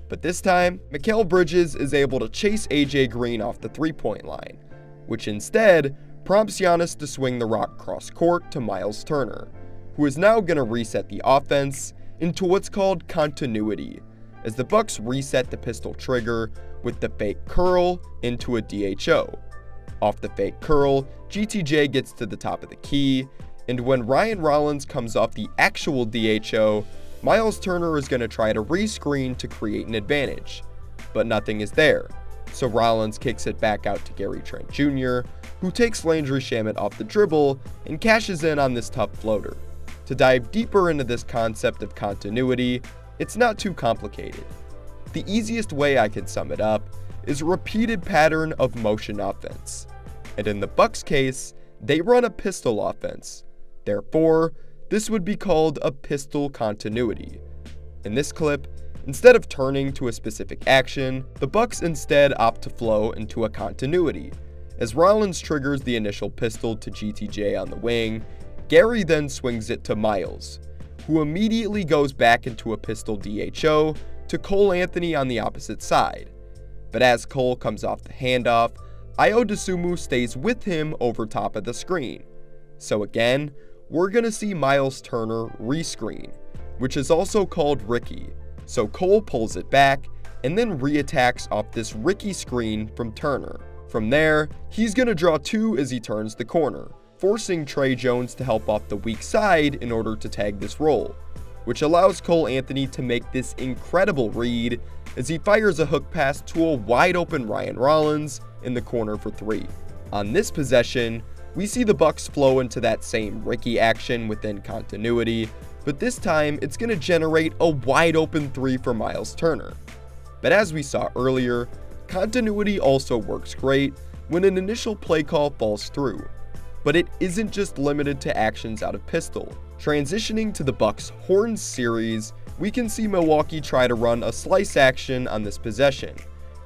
But this time, Mikal Bridges is able to chase AJ Green off the three-point line, which instead prompts Giannis to swing the rock cross court to Myles Turner, who is now going to reset the offense into what's called continuity, as the Bucks reset the pistol trigger with the fake curl into a DHO. Off the fake curl, GTJ gets to the top of the key, and when Ryan Rollins comes off the actual DHO, Myles Turner is going to try to re-screen to create an advantage, but nothing is there, so Rollins kicks it back out to Gary Trent Jr., who takes Landry Shamet off the dribble and cashes in on this tough floater. To dive deeper into this concept of continuity, it's not too complicated. The easiest way I can sum it up is a repeated pattern of motion offense. And in the Bucks case, they run a pistol offense. Therefore, this would be called a pistol continuity. In this clip, instead of turning to a specific action, the Bucks instead opt to flow into a continuity. As Rollins triggers the initial pistol to GTJ on the wing, Gary then swings it to Myles, who immediately goes back into a pistol DHO to Cole Anthony on the opposite side. But as Cole comes off the handoff, Ayo Dosunmu stays with him over top of the screen. So again, we're going to see Myles Turner re-screen, which is also called Ricky. So Cole pulls it back and then re-attacks off this Ricky screen from Turner. From there, he's going to draw two as he turns the corner, forcing Trey Jones to help off the weak side in order to tag this roll, which allows Cole Anthony to make this incredible read as he fires a hook pass to a wide open Ryan Rollins in the corner for three. On this possession, we see the Bucks flow into that same Ricky action within continuity, but this time it's going to generate a wide open three for Myles Turner. But as we saw earlier, continuity also works great when an initial play call falls through. But it isn't just limited to actions out of pistol. Transitioning to the Bucks' Horns series, we can see Milwaukee try to run a slice action on this possession,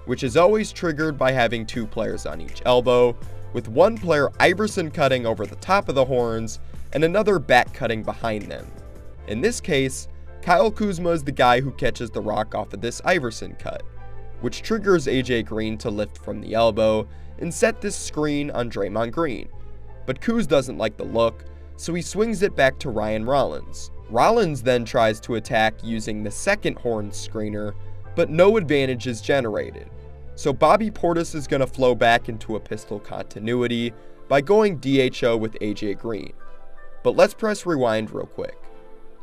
which is always triggered by having two players on each elbow, with one player Iverson cutting over the top of the horns and another back cutting behind them. In this case, Kyle Kuzma is the guy who catches the rock off of this Iverson cut, which triggers AJ Green to lift from the elbow and set this screen on Draymond Green. But Kuz doesn't like the look, so he swings it back to Ryan Rollins. Rollins then tries to attack using the second horn screener, but no advantage is generated. So Bobby Portis is going to flow back into a pistol continuity by going DHO with AJ Green. But let's press rewind real quick.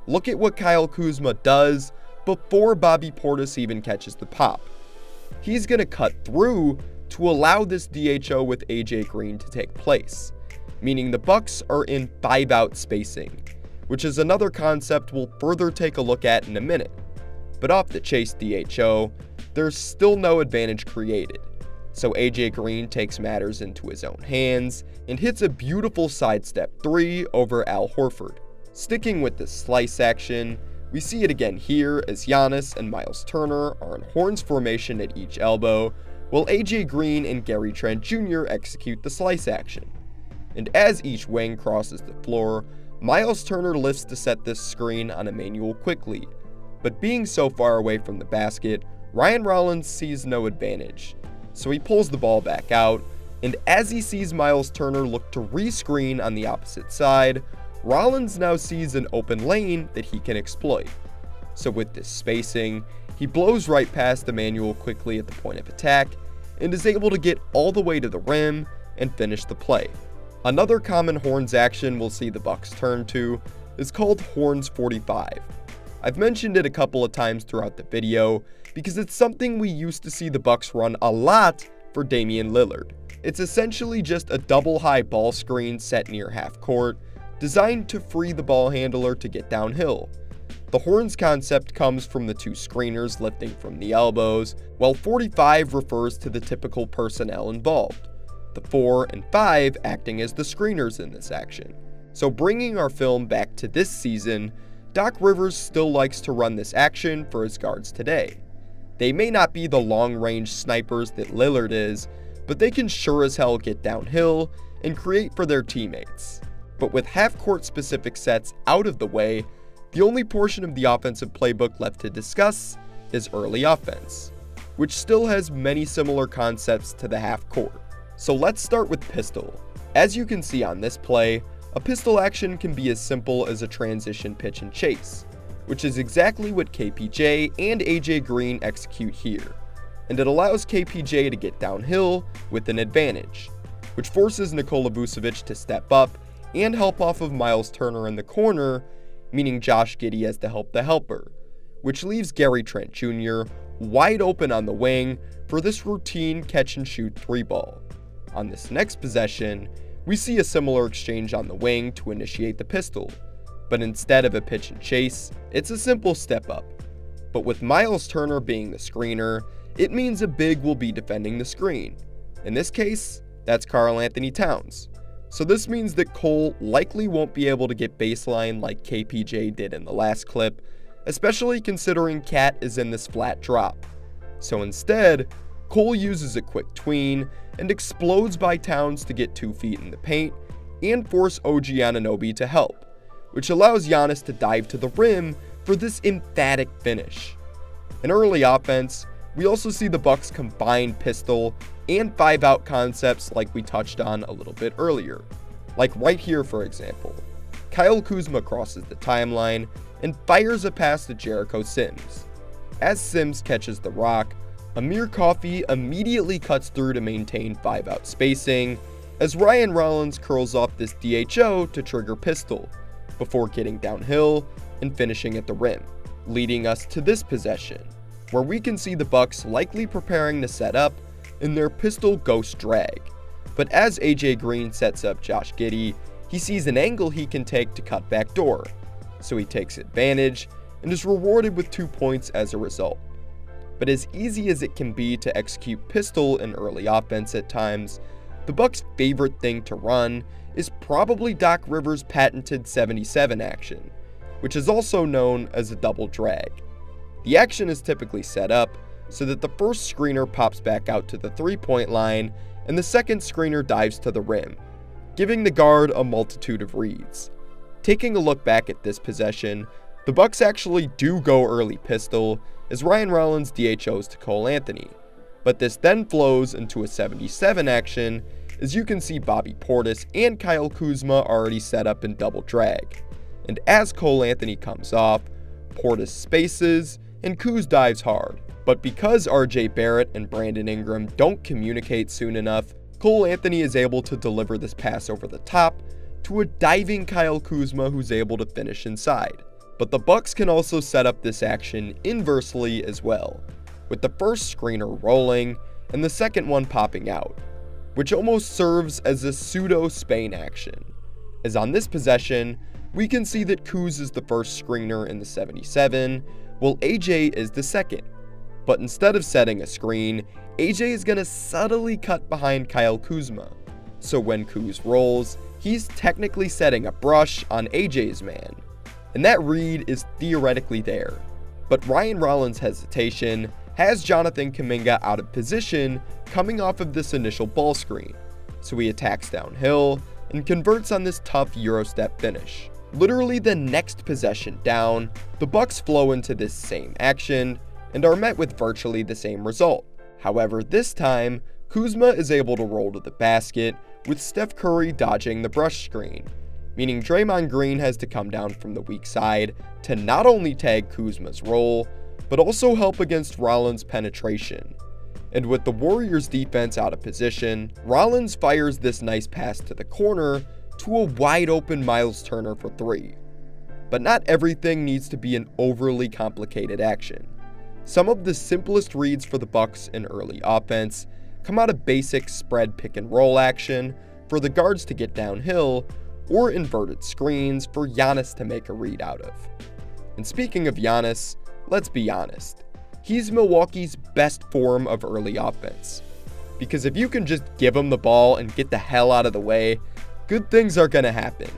Look at what Kyle Kuzma does before Bobby Portis even catches the pop. He's going to cut through to allow this DHO with AJ Green to take place, meaning the Bucks are in 5-out spacing, which is another concept we'll further take a look at in a minute. But off the chase DHO, there's still no advantage created, so AJ Green takes matters into his own hands and hits a beautiful sidestep 3 over Al Horford. Sticking with this slice action, we see it again here as Giannis and Myles Turner are in horns formation at each elbow, while AJ Green and Gary Trent Jr. execute the slice action. And as each wing crosses the floor, Myles Turner lifts to set this screen on Emmanuel quickly, but being so far away from the basket, Ryan Rollins sees no advantage, so he pulls the ball back out, and as he sees Myles Turner look to re-screen on the opposite side, Rollins now sees an open lane that he can exploit. So with this spacing, he blows right past Emmanuel quickly at the point of attack, and is able to get all the way to the rim and finish the play. Another common horns action we'll see the Bucks turn to is called Horns 45. I've mentioned it a couple of times throughout the video because it's something we used to see the Bucks run a lot for Damian Lillard. It's essentially just a double high ball screen set near half court, designed to free the ball handler to get downhill. The horns concept comes from the two screeners lifting from the elbows, while 45 refers to the typical personnel involved. the 4 and 5 acting as the screeners in this action. So bringing our film back to this season, Doc Rivers still likes to run this action for his guards today. They may not be the long-range snipers that Lillard is, but they can sure as hell get downhill and create for their teammates. But with half-court specific sets out of the way, the only portion of the offensive playbook left to discuss is early offense, which still has many similar concepts to the half-court. So let's start with pistol. As you can see on this play, a pistol action can be as simple as a transition pitch and chase, which is exactly what KPJ and AJ Green execute here, and it allows KPJ to get downhill with an advantage, which forces Nikola Vucevic to step up and help off of Myles Turner in the corner, meaning Josh Giddey has to help the helper, which leaves Gary Trent Jr. wide open on the wing for this routine catch-and-shoot 3-ball. On this next possession, we see a similar exchange on the wing to initiate the pistol, but instead of a pitch and chase, it's a simple step up. But with Myles Turner being the screener, it means a big will be defending the screen. In this case, that's Karl Anthony Towns. So this means that Cole likely won't be able to get baseline like KPJ did in the last clip, especially considering Cat is in this flat drop. So instead, Cole uses a quick tween and explodes by Towns to get 2 feet in the paint and force OG Anunoby to help, which allows Giannis to dive to the rim for this emphatic finish. In early offense, we also see the Bucks combine pistol and 5-out concepts like we touched on a little bit earlier. Like right here, for example, Kyle Kuzma crosses the timeline and fires a pass to Jericho Sims. As Sims catches the rock, Amir Coffey immediately cuts through to maintain 5-out spacing, as Ryan Rollins curls off this DHO to trigger pistol, before getting downhill and finishing at the rim, leading us to this possession, where we can see the Bucks likely preparing to set up in their pistol ghost drag. But as AJ Green sets up Josh Giddey, he sees an angle he can take to cut back door, so he takes advantage and is rewarded with 2 points as a result. But as easy as it can be to execute pistol in early offense at times, the Bucks' favorite thing to run is probably Doc Rivers' patented 77 action, which is also known as a double drag. The action is typically set up so that the first screener pops back out to the 3-point line and the second screener dives to the rim, giving the guard a multitude of reads. Taking a look back at this possession, the Bucks actually do go early pistol as Ryan Rollins DHOs to Cole Anthony, but this then flows into a 77 action as you can see Bobby Portis and Kyle Kuzma already set up in double drag, and as Cole Anthony comes off, Portis spaces and Kuz dives hard. But because RJ Barrett and Brandon Ingram don't communicate soon enough, Cole Anthony is able to deliver this pass over the top to a diving Kyle Kuzma who's able to finish inside. But the Bucks can also set up this action inversely as well, with the first screener rolling and the second one popping out, which almost serves as a pseudo Spain action. As on this possession, we can see that Kuz is the first screener in the 77, while AJ is the second. But instead of setting a screen, AJ is going to subtly cut behind Kyle Kuzma. So when Kuz rolls, he's technically setting a brush on AJ's man. And that read is theoretically there. But Ryan Rollins' hesitation has Jonathan Kuminga out of position coming off of this initial ball screen. So he attacks downhill and converts on this tough Eurostep finish. Literally the next possession down, the Bucks flow into this same action and are met with virtually the same result. However, this time, Kuzma is able to roll to the basket with Steph Curry dodging the brush screen, meaning Draymond Green has to come down from the weak side to not only tag Kuzma's roll, but also help against Rollins' penetration. And with the Warriors' defense out of position, Rollins fires this nice pass to the corner to a wide open Myles Turner for 3. But not everything needs to be an overly complicated action. Some of the simplest reads for the Bucks in early offense come out of basic spread pick and roll action for the guards to get downhill, or inverted screens for Giannis to make a read out of. And speaking of Giannis, let's be honest, he's Milwaukee's best form of early offense. because if you can just give him the ball and get the hell out of the way, good things are going to happen.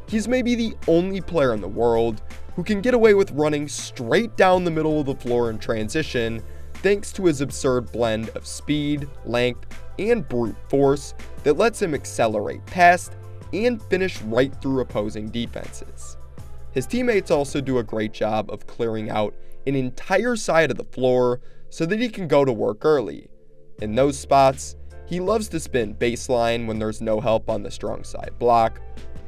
He's maybe the only player in the world who can get away with running straight down the middle of the floor in transition thanks to his absurd blend of speed, length, and brute force that lets him accelerate past and finish right through opposing defenses. His teammates also do a great job of clearing out an entire side of the floor so that he can go to work early. In those spots, he loves to spin baseline when there's no help on the strong side block,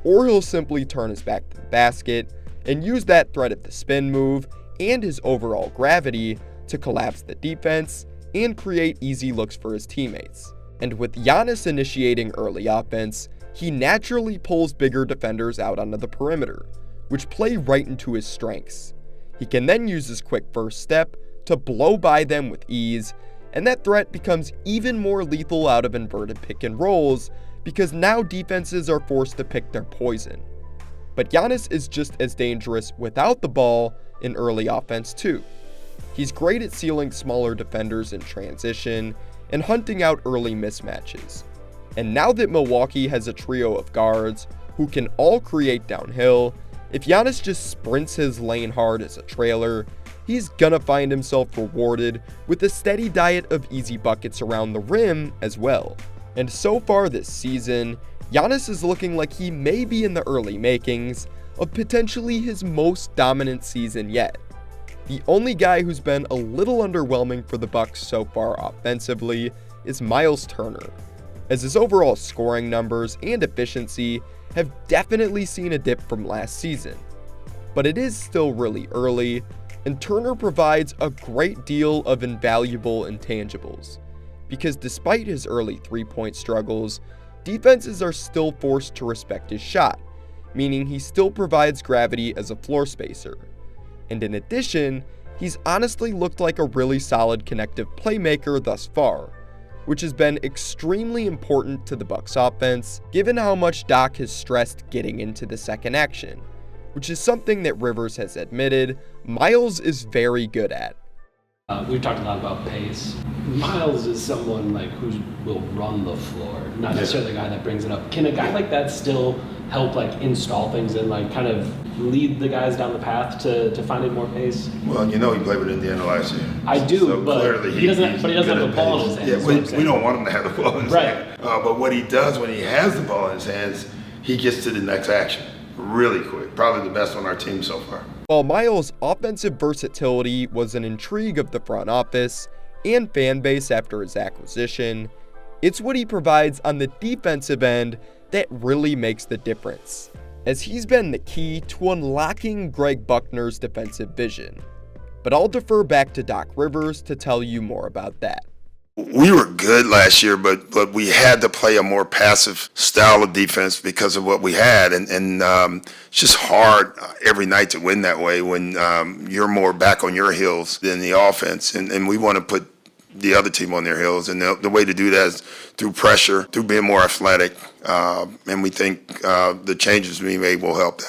or he'll simply turn his back to the basket and use that threat of the spin move and his overall gravity to collapse the defense and create easy looks for his teammates. And with Giannis initiating early offense, he naturally pulls bigger defenders out onto the perimeter, which play right into his strengths. He can then use his quick first step to blow by them with ease, and that threat becomes even more lethal out of inverted pick and rolls because now defenses are forced to pick their poison. But Giannis is just as dangerous without the ball in early offense too. He's great at sealing smaller defenders in transition and hunting out early mismatches. And now that Milwaukee has a trio of guards who can all create downhill, if Giannis just sprints his lane hard as a trailer, he's gonna find himself rewarded with a steady diet of easy buckets around the rim as well. And so far this season, Giannis is looking like he may be in the early makings of potentially his most dominant season yet. The only guy who's been a little underwhelming for the Bucks so far offensively is Myles Turner, as his overall scoring numbers and efficiency have definitely seen a dip from last season. But it is still really early, and Turner provides a great deal of invaluable intangibles, because despite his early three-point struggles, defenses are still forced to respect his shot, meaning he still provides gravity as a floor spacer. And in addition, he's honestly looked like a really solid connective playmaker thus far, which has been extremely important to the Bucks offense given how much Doc has stressed getting into the second action, which is something that Rivers has admitted Myles is very good at. We've talked a lot about pace. Myles is someone like who will run the floor, not necessarily the guy that brings it up. Can a guy like that still help like install things and like kind of lead the guys down the path to finding more pace? Well, you know he played with Indiana last year. I do, so but clearly he doesn't have the ball in his hands. Yeah, we don't want him to have the ball in his hands. But what he does when he has the ball in his hands, he gets to the next action really quick. Probably the best on our team so far. While Myles' offensive versatility was an intrigue of the front office and fan base after his acquisition, it's what he provides on the defensive end that really makes the difference, as he's been the key to unlocking Greg Buckner's defensive vision. But I'll defer back to Doc Rivers to tell you more about that. We were good last year, but we had to play a more passive style of defense because of what we had, and it's just hard every night to win that way when you're more back on your heels than the offense, and we want to put the other team on their heels, and the way to do that is through pressure, through being more athletic, and we think the changes we made will help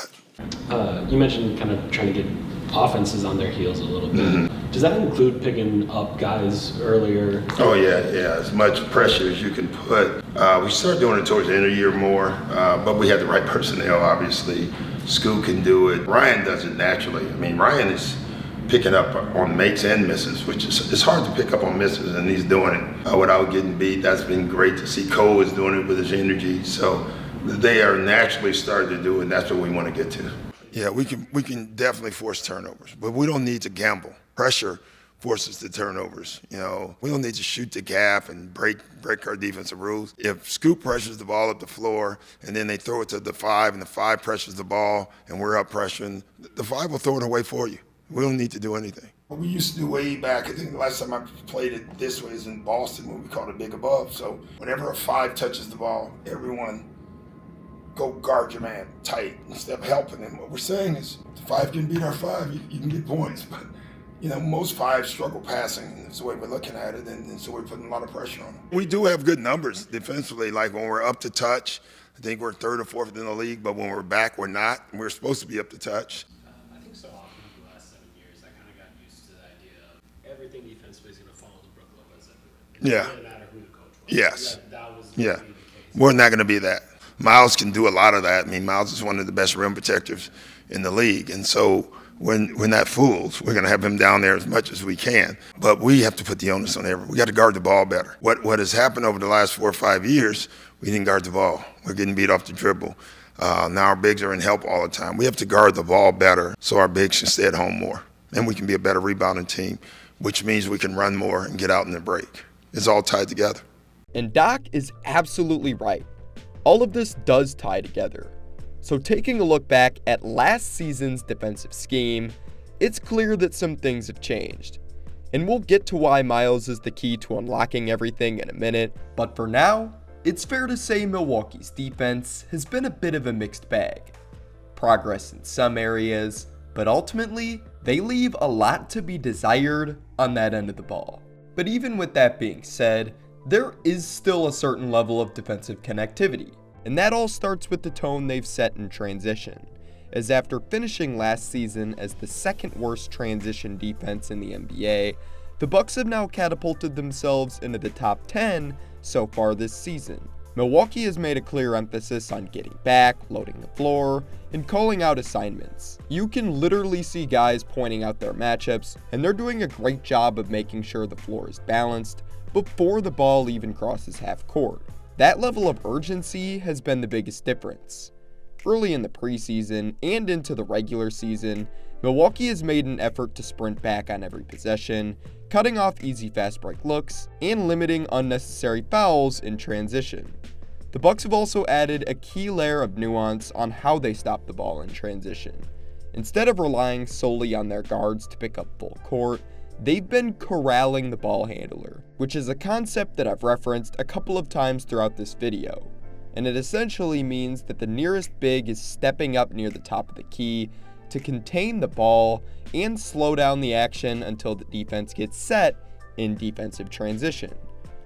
that. You mentioned kind of trying to get offenses on their heels a little bit. Mm-hmm. Does that include picking up guys earlier? Oh yeah, as much pressure as you can put. We started doing it towards the end of the year more, but we had the right personnel, obviously. Scoot can do it. Ryan does it naturally. I mean, Ryan is picking up on makes and misses, which is it's hard to pick up on misses, and he's doing it without getting beat. That's been great to see. Cole is doing it with his energy, so they are naturally starting to do it, and that's what we want to get to. Yeah, we can definitely force turnovers, but we don't need to gamble. Pressure forces the turnovers. You know, we don't need to shoot the gap and break our defensive rules. If Scoop pressures the ball up the floor and then they throw it to the 5 and the 5 pressures the ball and we're up pressuring, the 5 will throw it away for you. We don't need to do anything. What we used to do way back, I think the last time I played it this way is in Boston when we called it big above. So whenever a 5 touches the ball, everyone go guard your man tight instead of helping him. What we're saying is if the 5 can beat our 5, you can get points. But, you know, most 5 struggle passing. That's the way we're looking at it, and so we're putting a lot of pressure on them. We do have good numbers defensively. Like when we're up to touch, I think we're 3rd or 4th in the league, but when we're back, we're not. We're supposed to be up to touch. I think so often over the last 7 years, I kind of got used to the idea of everything defensively is going to follow the Brook Lopez everywhere. It doesn't really matter who the coach was. Yes. That was Yeah. We're not going to be that. Myles can do a lot of that. I mean, Myles is one of the best rim protectors in the league. And so we're not fools. We're going to have him down there as much as we can. But we have to put the onus on everyone. We got to guard the ball better. What has happened over the last 4 or 5 years, we didn't guard the ball. We're getting beat off the dribble. Now our bigs are in help all the time. We have to guard the ball better so our bigs can stay at home more. And we can be a better rebounding team, which means we can run more and get out in the break. It's all tied together. And Doc is absolutely right. All of this does tie together. So taking a look back at last season's defensive scheme, it's clear that some things have changed. And we'll get to why Myles is the key to unlocking everything in a minute, but for now, it's fair to say Milwaukee's defense has been a bit of a mixed bag. Progress in some areas, but ultimately, they leave a lot to be desired on that end of the ball. But even with that being said, there is still a certain level of defensive connectivity, and that all starts with the tone they've set in transition, as after finishing last season as the second worst transition defense in the NBA, the Bucks have now catapulted themselves into the top 10 so far this season. Milwaukee has made a clear emphasis on getting back, loading the floor, and calling out assignments. You can literally see guys pointing out their matchups, and they're doing a great job of making sure the floor is balanced before the ball even crosses half court. That level of urgency has been the biggest difference. Early in the preseason and into the regular season, Milwaukee has made an effort to sprint back on every possession, cutting off easy fast break looks, and limiting unnecessary fouls in transition. The Bucks have also added a key layer of nuance on how they stop the ball in transition. Instead of relying solely on their guards to pick up full court, they've been corralling the ball handler, which is a concept that I've referenced a couple of times throughout this video. And it essentially means that the nearest big is stepping up near the top of the key to contain the ball and slow down the action until the defense gets set in defensive transition.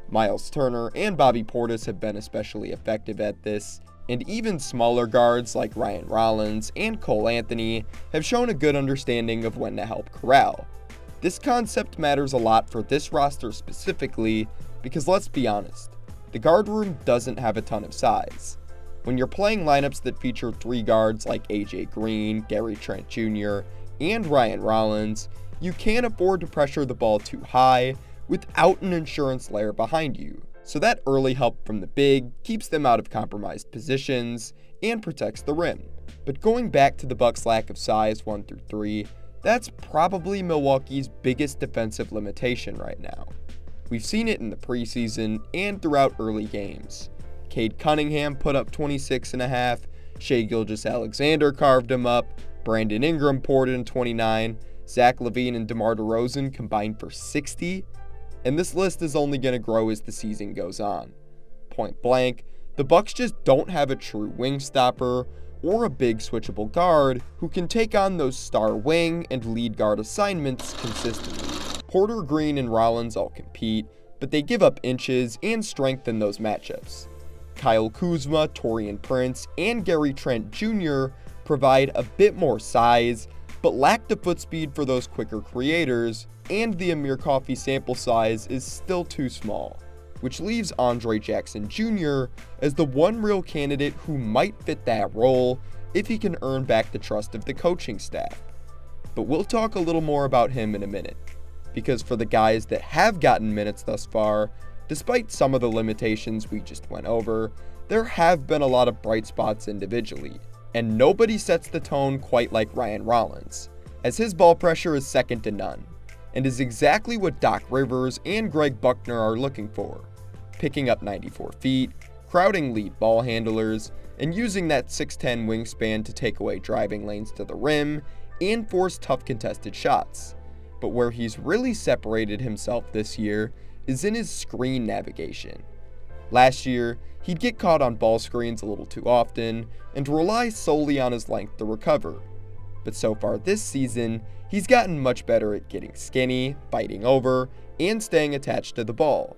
Myles Turner and Bobby Portis have been especially effective at this, and even smaller guards like Ryan Rollins and Cole Anthony have shown a good understanding of when to help corral. This concept matters a lot for this roster specifically because let's be honest, the guard room doesn't have a ton of size. When you're playing lineups that feature 3 guards like AJ Green, Gary Trent Jr., and Ryan Rollins, you can't afford to pressure the ball too high without an insurance layer behind you. So that early help from the big keeps them out of compromised positions and protects the rim. But going back to the Bucks' lack of size 1 through 3, that's probably Milwaukee's biggest defensive limitation right now. We've seen it in the preseason and throughout early games. Cade Cunningham put up 26.5, Shai Gilgeous-Alexander carved him up, Brandon Ingram poured in 29, Zach LaVine and DeMar DeRozan combined for 60, and this list is only going to grow as the season goes on. Point blank, the Bucks just don't have a true wing stopper or a big switchable guard who can take on those star wing and lead guard assignments consistently. Porter, Green, and Rollins all compete, but they give up inches and strength in those matchups. Kyle Kuzma, Taurean Prince, and Gary Trent Jr. provide a bit more size, but lack the foot speed for those quicker creators, and the Amir Coffey sample size is still too small, which leaves Andre Jackson Jr. as the one real candidate who might fit that role if he can earn back the trust of the coaching staff. But we'll talk a little more about him in a minute, because for the guys that have gotten minutes thus far, despite some of the limitations we just went over, there have been a lot of bright spots individually, and nobody sets the tone quite like Ryan Rollins, as his ball pressure is second to none, and is exactly what Doc Rivers and Greg Buckner are looking for, picking up 94 feet, crowding lead ball handlers, and using that 6'10 wingspan to take away driving lanes to the rim and force tough contested shots. But where he's really separated himself this year is in his screen navigation. Last year, he'd get caught on ball screens a little too often and rely solely on his length to recover. But so far this season, he's gotten much better at getting skinny, biting over, and staying attached to the ball.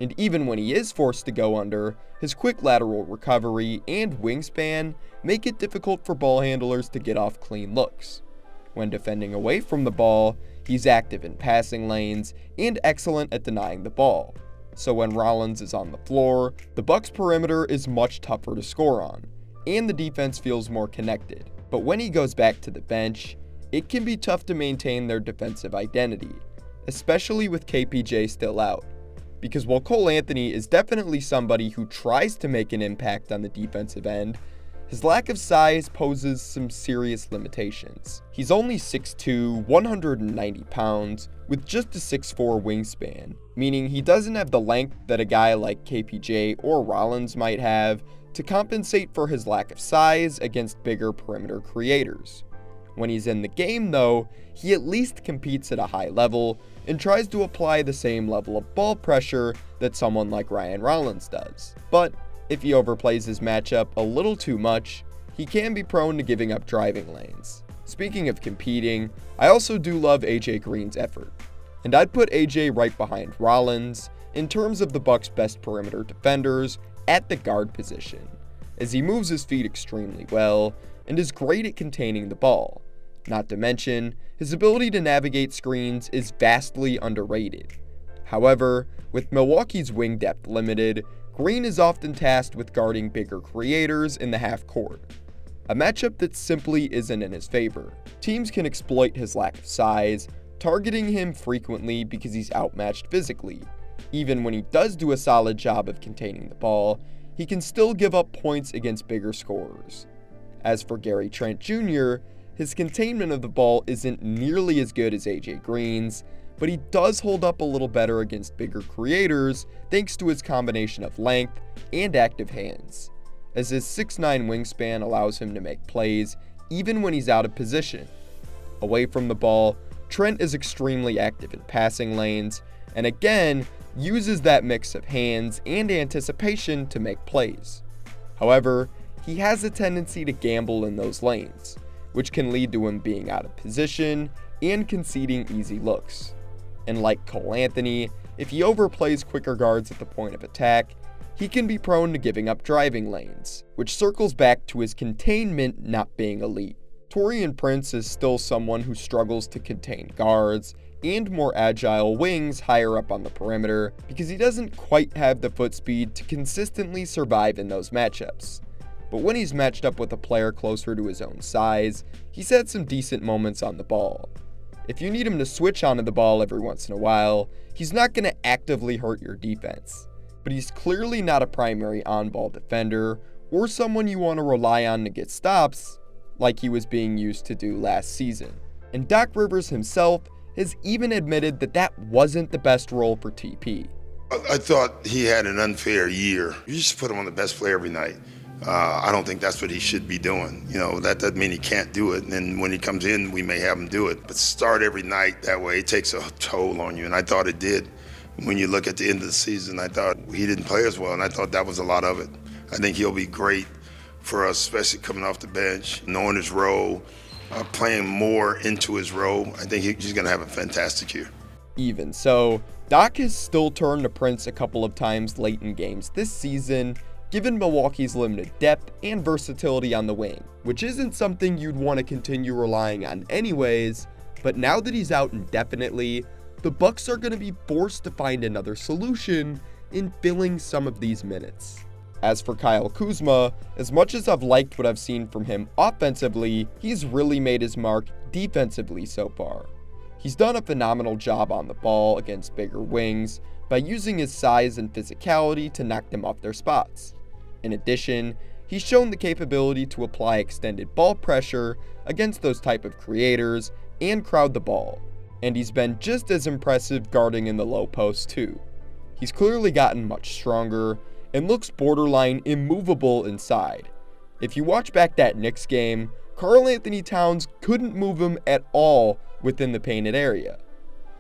And even when he is forced to go under, his quick lateral recovery and wingspan make it difficult for ball handlers to get off clean looks. When defending away from the ball, he's active in passing lanes and excellent at denying the ball. So when Rollins is on the floor, the Bucks' perimeter is much tougher to score on, and the defense feels more connected. But when he goes back to the bench, it can be tough to maintain their defensive identity, especially with KPJ still out. Because while Cole Anthony is definitely somebody who tries to make an impact on the defensive end, his lack of size poses some serious limitations. He's only 6'2", 190 pounds, with just a 6'4" wingspan, meaning he doesn't have the length that a guy like KPJ or Rollins might have to compensate for his lack of size against bigger perimeter creators. When he's in the game though, he at least competes at a high level and tries to apply the same level of ball pressure that someone like Ryan Rollins does. But if he overplays his matchup a little too much, he can be prone to giving up driving lanes. Speaking of competing, I also do love AJ Green's effort, and I'd put AJ right behind Rollins in terms of the Bucks' best perimeter defenders at the guard position, as he moves his feet extremely well and is great at containing the ball. Not to mention, his ability to navigate screens is vastly underrated. However, with Milwaukee's wing depth limited, Green is often tasked with guarding bigger creators in the half court, a matchup that simply isn't in his favor. Teams can exploit his lack of size, targeting him frequently because he's outmatched physically. Even when he does do a solid job of containing the ball, he can still give up points against bigger scorers. As for Gary Trent Jr., his containment of the ball isn't nearly as good as AJ Green's, but he does hold up a little better against bigger creators thanks to his combination of length and active hands, as his 6'9" wingspan allows him to make plays even when he's out of position. Away from the ball, Trent is extremely active in passing lanes, and again, uses that mix of hands and anticipation to make plays. However, he has a tendency to gamble in those lanes, which can lead to him being out of position and conceding easy looks. And like Cole Anthony, if he overplays quicker guards at the point of attack, he can be prone to giving up driving lanes, which circles back to his containment not being elite. Taurean Prince is still someone who struggles to contain guards and more agile wings higher up on the perimeter because he doesn't quite have the foot speed to consistently survive in those matchups. But when he's matched up with a player closer to his own size, he's had some decent moments on the ball. If you need him to switch onto the ball every once in a while, he's not going to actively hurt your defense. But he's clearly not a primary on-ball defender or someone you want to rely on to get stops like he was being used to do last season. And Doc Rivers himself has even admitted that that wasn't the best role for TP. I thought he had an unfair year. You just put him on the best player every night. I don't think that's what he should be doing. That doesn't mean he can't do it. And then when he comes in, we may have him do it. But start every night that way, it takes a toll on you. And I thought it did. When you look at the end of the season, I thought he didn't play as well. And I thought that was a lot of it. I think he'll be great for us, especially coming off the bench, knowing his role, playing more into his role. I think he's going to have a fantastic year. Even so, Doc has still turned to Prince a couple of times late in games this season, given Milwaukee's limited depth and versatility on the wing, which isn't something you'd want to continue relying on anyways, but now that he's out indefinitely, the Bucks are going to be forced to find another solution in filling some of these minutes. As for Kyle Kuzma, as much as I've liked what I've seen from him offensively, he's really made his mark defensively so far. He's done a phenomenal job on the ball against bigger wings by using his size and physicality to knock them off their spots. In addition, he's shown the capability to apply extended ball pressure against those type of creators and crowd the ball, and he's been just as impressive guarding in the low post too. He's clearly gotten much stronger and looks borderline immovable inside. If you watch back that Knicks game, Karl Anthony Towns couldn't move him at all within the painted area.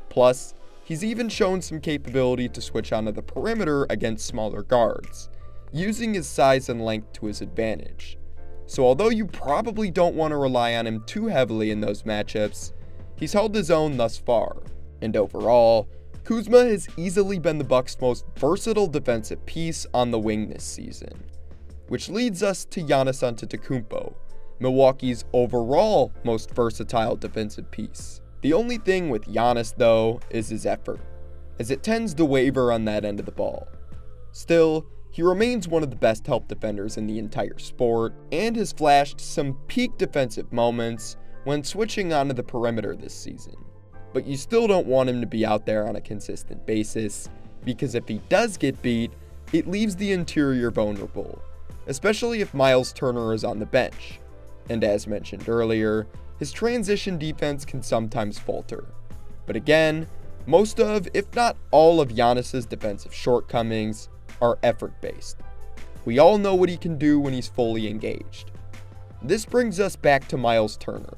Plus, he's even shown some capability to switch onto the perimeter against smaller guards, using his size and length to his advantage. So although you probably don't want to rely on him too heavily in those matchups, he's held his own thus far. And overall, Kuzma has easily been the Bucks' most versatile defensive piece on the wing this season. Which leads us to Giannis Antetokounmpo, Milwaukee's overall most versatile defensive piece. The only thing with Giannis though is his effort. as it tends to waver on that end of the ball. Still, he remains one of the best help defenders in the entire sport, and has flashed some peak defensive moments when switching onto the perimeter this season. But you still don't want him to be out there on a consistent basis, because if he does get beat, it leaves the interior vulnerable, especially if Myles Turner is on the bench. And as mentioned earlier, his transition defense can sometimes falter. But again, most of, if not all of Giannis's defensive shortcomings are effort-based. We all know what he can do when he's fully engaged. This brings us back to Myles Turner,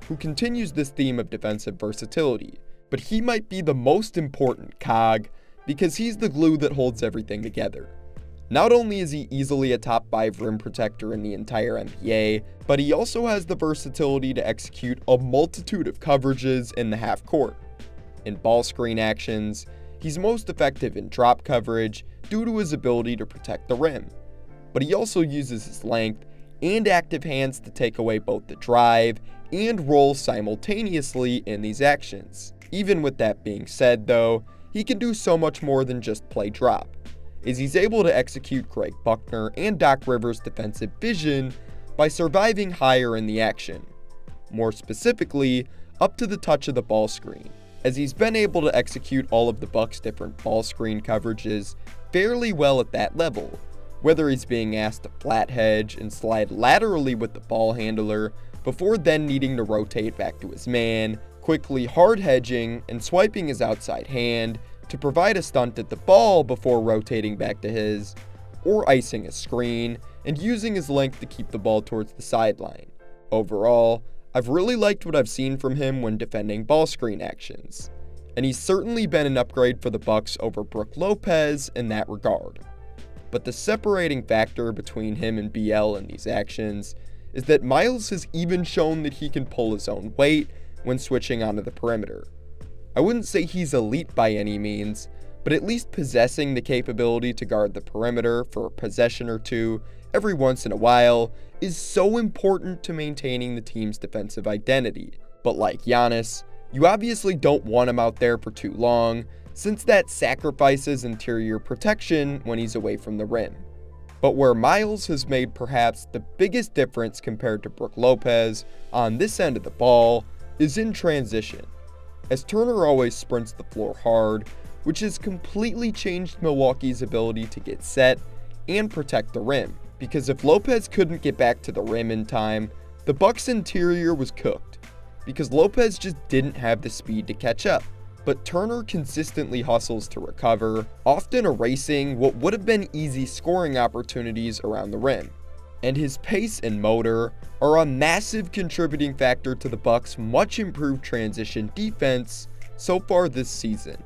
who continues this theme of defensive versatility, but he might be the most important cog because he's the glue that holds everything together. Not only is he easily a top 5 rim protector in the entire NBA, but he also has the versatility to execute a multitude of coverages in the half court. In ball screen actions, he's most effective in drop coverage due to his ability to protect the rim, but he also uses his length and active hands to take away both the drive and roll simultaneously in these actions. Even with that being said though, he can do so much more than just play drop, as he's able to execute Greg Buckner and Doc Rivers' defensive vision by surviving higher in the action, more specifically up to the touch of the ball screen, as he's been able to execute all of the Bucks' different ball screen coverages fairly well at that level, whether he's being asked to flat hedge and slide laterally with the ball handler before then needing to rotate back to his man, quickly hard hedging and swiping his outside hand to provide a stunt at the ball before rotating back to his, or icing a screen and using his length to keep the ball towards the sideline. Overall, I've really liked what I've seen from him when defending ball screen actions, and he's certainly been an upgrade for the Bucks over Brook Lopez in that regard. But the separating factor between him and BL in these actions is that Myles has even shown that he can pull his own weight when switching onto the perimeter. I wouldn't say he's elite by any means, but at least possessing the capability to guard the perimeter for a possession or two every once in a while is so important to maintaining the team's defensive identity. But like Giannis, you obviously don't want him out there for too long, since that sacrifices interior protection when he's away from the rim. But where Myles has made perhaps the biggest difference compared to Brook Lopez on this end of the ball is in transition, as Turner always sprints the floor hard, which has completely changed Milwaukee's ability to get set and protect the rim, because if Lopez couldn't get back to the rim in time, the Bucks' interior was cooked, because Lopez just didn't have the speed to catch up. But Turner consistently hustles to recover, often erasing what would have been easy scoring opportunities around the rim. And his pace and motor are a massive contributing factor to the Bucks' much improved transition defense so far this season.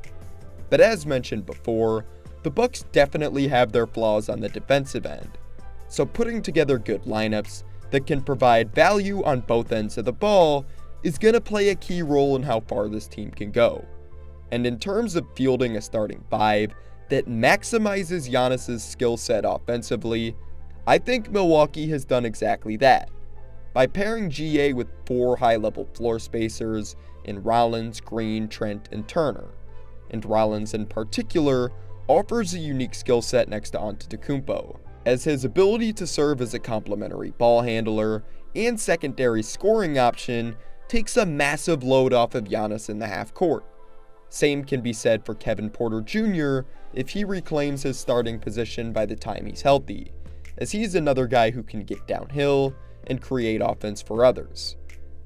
But as mentioned before, the Bucks definitely have their flaws on the defensive end, so putting together good lineups that can provide value on both ends of the ball is going to play a key role in how far this team can go. And in terms of fielding a starting 5 that maximizes Giannis' skill set offensively, I think Milwaukee has done exactly that, by pairing GA with 4 high-level floor spacers in Rollins, Green, Trent, and Turner. And Rollins in particular offers a unique skill set next to Antetokounmpo, as his ability to serve as a complementary ball handler and secondary scoring option takes a massive load off of Giannis in the half court. Same can be said for Kevin Porter Jr. if he reclaims his starting position by the time he's healthy, as he's another guy who can get downhill and create offense for others.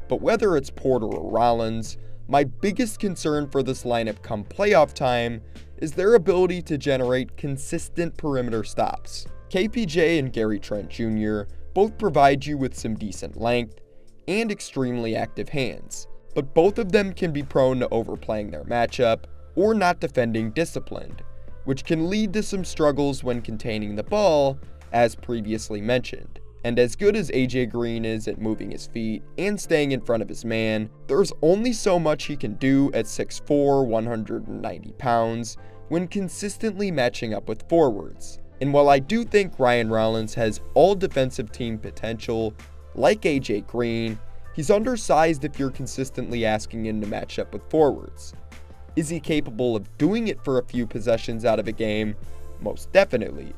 But whether it's Porter or Rollins, my biggest concern for this lineup come playoff time is their ability to generate consistent perimeter stops. KPJ and Gary Trent Jr. both provide you with some decent length and extremely active hands, but both of them can be prone to overplaying their matchup or not defending disciplined, which can lead to some struggles when containing the ball, as previously mentioned. And as good as AJ Green is at moving his feet and staying in front of his man, there's only so much he can do at 6'4", 190 pounds when consistently matching up with forwards. And while I do think Ryan Rollins has all defensive team potential, like AJ Green, he's undersized if you're consistently asking him to match up with forwards. Is he capable of doing it for a few possessions out of a game? Most definitely.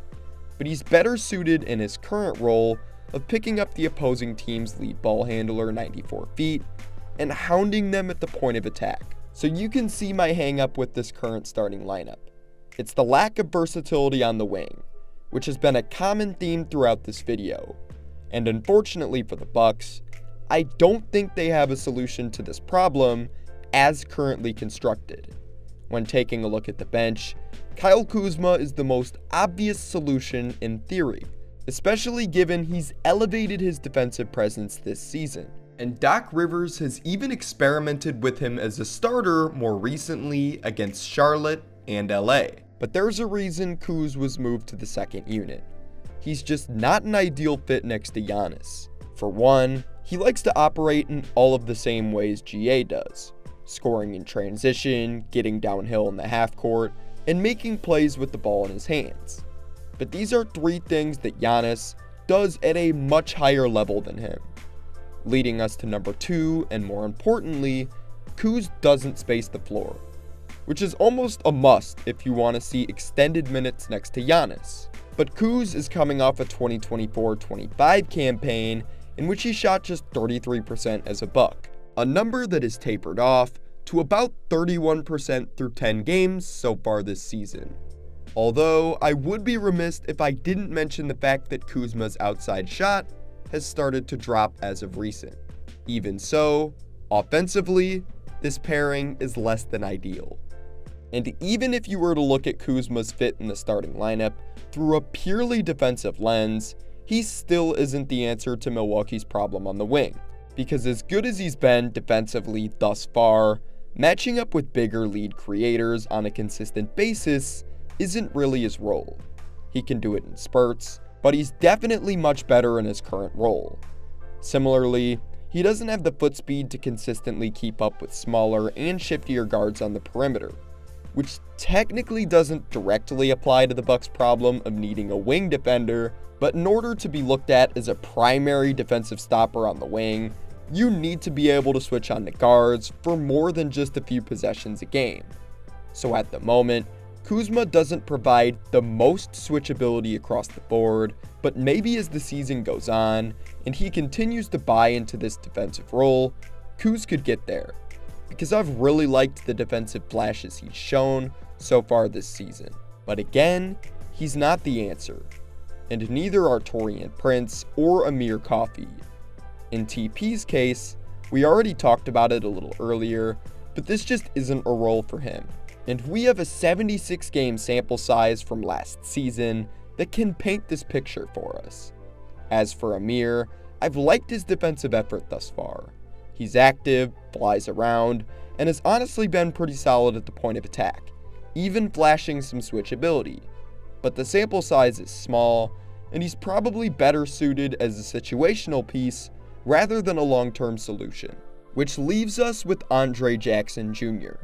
But he's better suited in his current role of picking up the opposing team's lead ball handler 94 feet and hounding them at the point of attack. So you can see my hang up with this current starting lineup. It's the lack of versatility on the wing, which has been a common theme throughout this video. And unfortunately for the Bucks, I don't think they have a solution to this problem as currently constructed. When taking a look at the bench, Kyle Kuzma is the most obvious solution in theory, especially given he's elevated his defensive presence this season. And Doc Rivers has even experimented with him as a starter more recently against Charlotte and LA. But there's a reason Kuz was moved to the second unit. He's just not an ideal fit next to Giannis. For one, he likes to operate in all of the same ways GA does, scoring in transition, getting downhill in the half court, and making plays with the ball in his hands. But these are three things that Giannis does at a much higher level than him. Leading us to number 2, and more importantly, Kuz doesn't space the floor, which is almost a must if you want to see extended minutes next to Giannis. But Kuz is coming off a 2024-25 campaign in which he shot just 33% as a Buck, a number that is tapered off to about 31% through 10 games so far this season. Although I would be remiss if I didn't mention the fact that Kuzma's outside shot has started to drop as of recent. Even so, offensively, this pairing is less than ideal. And even if you were to look at Kuzma's fit in the starting lineup through a purely defensive lens, he still isn't the answer to Milwaukee's problem on the wing. Because as good as he's been defensively thus far, matching up with bigger lead creators on a consistent basis isn't really his role. He can do it in spurts, but he's definitely much better in his current role. Similarly, he doesn't have the foot speed to consistently keep up with smaller and shiftier guards on the perimeter, which technically doesn't directly apply to the Bucks' problem of needing a wing defender, but in order to be looked at as a primary defensive stopper on the wing, you need to be able to switch on to guards for more than just a few possessions a game. So at the moment, Kuzma doesn't provide the most switchability across the board, but maybe as the season goes on and he continues to buy into this defensive role, Kuz could get there. Because I've really liked the defensive flashes he's shown so far this season. But again, he's not the answer. And neither are Taurean Prince or Amir Coffey. In TP's case, we already talked about it a little earlier, but this just isn't a role for him. And we have a 76 game sample size from last season that can paint this picture for us. As for Amir, I've liked his defensive effort thus far. He's active, flies around, and has honestly been pretty solid at the point of attack, even flashing some switchability. But the sample size is small, and he's probably better suited as a situational piece rather than a long-term solution. Which leaves us with Andre Jackson Jr.,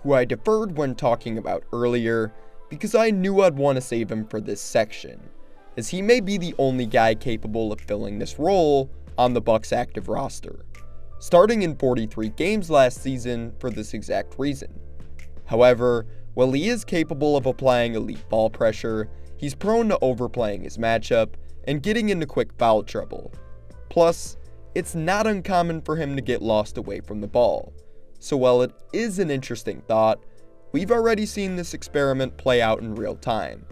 who I deferred when talking about earlier because I knew I'd want to save him for this section, as he may be the only guy capable of filling this role on the Bucks' active roster, starting in 43 games last season for this exact reason. However, while he is capable of applying elite ball pressure, he's prone to overplaying his matchup and getting into quick foul trouble. Plus, it's not uncommon for him to get lost away from the ball. So while it is an interesting thought, we've already seen this experiment play out in real time.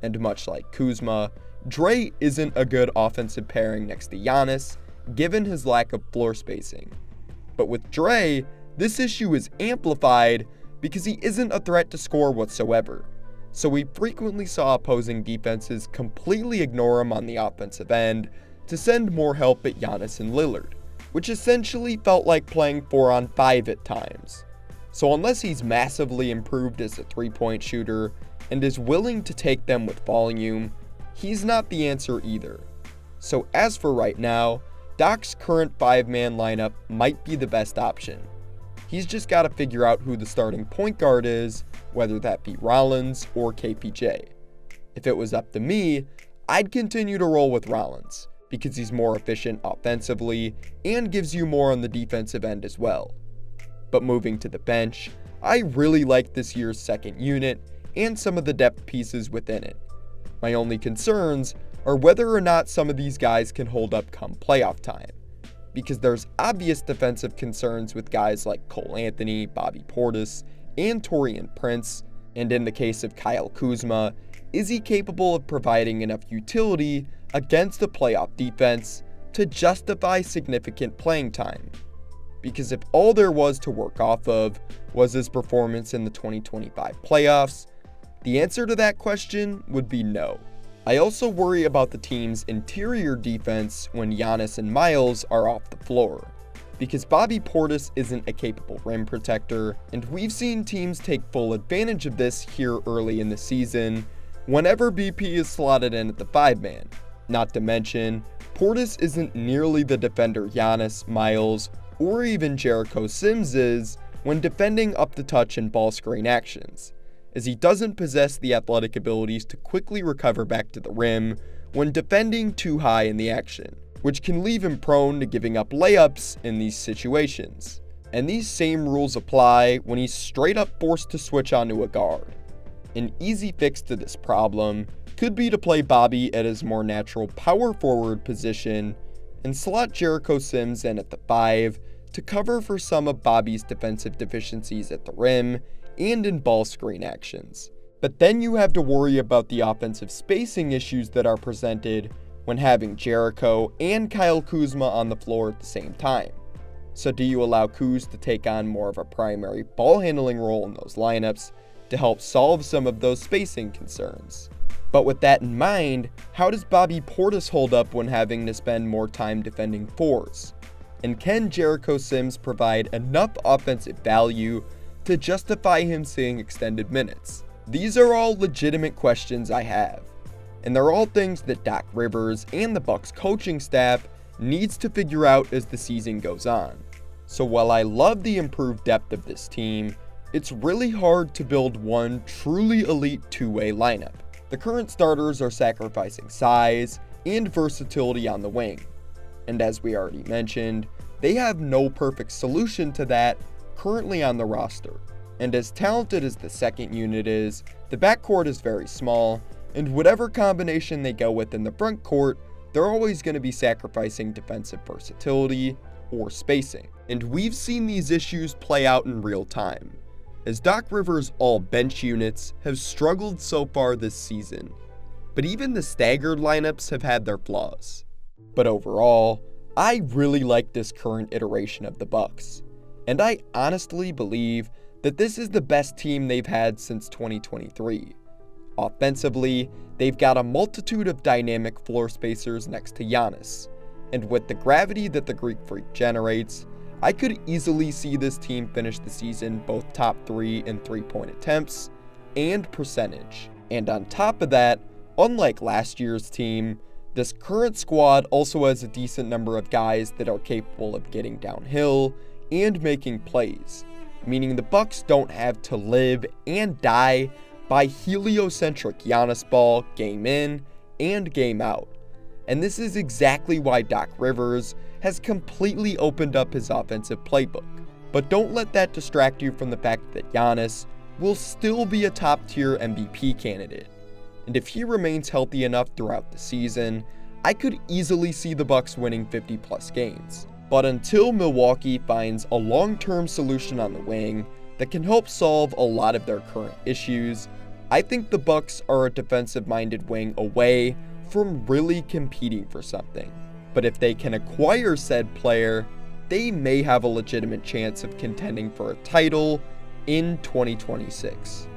And much like Kuzma, Dre isn't a good offensive pairing next to Giannis, given his lack of floor spacing. But with Dre, this issue is amplified because he isn't a threat to score whatsoever. So we frequently saw opposing defenses completely ignore him on the offensive end to send more help at Giannis and Lillard, which essentially felt like playing 4-on-5 at times. So unless he's massively improved as a three-point shooter and is willing to take them with volume, he's not the answer either. So as for right now, Doc's current 5-man lineup might be the best option. He's just got to figure out who the starting point guard is, whether that be Rollins or KPJ. If it was up to me, I'd continue to roll with Rollins, because he's more efficient offensively and gives you more on the defensive end as well. But moving to the bench, I really like this year's second unit and some of the depth pieces within it. My only concerns are whether or not some of these guys can hold up come playoff time, because there's obvious defensive concerns with guys like Cole Anthony, Bobby Portis, and Taurean Prince, and in the case of Kyle Kuzma, is he capable of providing enough utility against a playoff defense to justify significant playing time? Because if all there was to work off of was his performance in the 2025 playoffs, the answer to that question would be no. I also worry about the team's interior defense when Giannis and Myles are off the floor, because Bobby Portis isn't a capable rim protector, and we've seen teams take full advantage of this here early in the season whenever BP is slotted in at the 5-man. Not to mention, Portis isn't nearly the defender Giannis, Myles, or even Jericho Sims is when defending up the touch and ball screen actions, as he doesn't possess the athletic abilities to quickly recover back to the rim when defending too high in the action, which can leave him prone to giving up layups in these situations. And these same rules apply when he's straight up forced to switch onto a guard. An easy fix to this problem could be to play Bobby at his more natural power forward position and slot Jericho Sims in at the 5 to cover for some of Bobby's defensive deficiencies at the rim and in ball screen actions. But then you have to worry about the offensive spacing issues that are presented when having Jericho and Kyle Kuzma on the floor at the same time. So do you allow Kuz to take on more of a primary ball handling role in those lineups to help solve some of those spacing concerns? But with that in mind, how does Bobby Portis hold up when having to spend more time defending 4s? And can Jericho Sims provide enough offensive value to justify him seeing extended minutes? These are all legitimate questions I have, and they're all things that Doc Rivers and the Bucks coaching staff needs to figure out as the season goes on. So while I love the improved depth of this team, it's really hard to build one truly elite two-way lineup. The current starters are sacrificing size and versatility on the wing, and as we already mentioned, they have no perfect solution to that currently on the roster. And as talented as the second unit is, the backcourt is very small, and whatever combination they go with in the front court, they're always going to be sacrificing defensive versatility or spacing. And we've seen these issues play out in real time, as Doc Rivers' all bench units have struggled so far this season. But even the staggered lineups have had their flaws. But overall, I really like this current iteration of the Bucks, and I honestly believe that this is the best team they've had since 2023. Offensively, they've got a multitude of dynamic floor spacers next to Giannis, and with the gravity that the Greek Freak generates, I could easily see this team finish the season both top 3 in three-point attempts and percentage. And on top of that, unlike last year's team, this current squad also has a decent number of guys that are capable of getting downhill and making plays, meaning the Bucks don't have to live and die by heliocentric Giannis ball game in and game out. And this is exactly why Doc Rivers has completely opened up his offensive playbook. But don't let that distract you from the fact that Giannis will still be a top-tier MVP candidate. And if he remains healthy enough throughout the season, I could easily see the Bucks winning 50-plus games. But until Milwaukee finds a long-term solution on the wing that can help solve a lot of their current issues, I think the Bucks are a defensive-minded wing away from really competing for something. But if they can acquire said player, they may have a legitimate chance of contending for a title in 2026.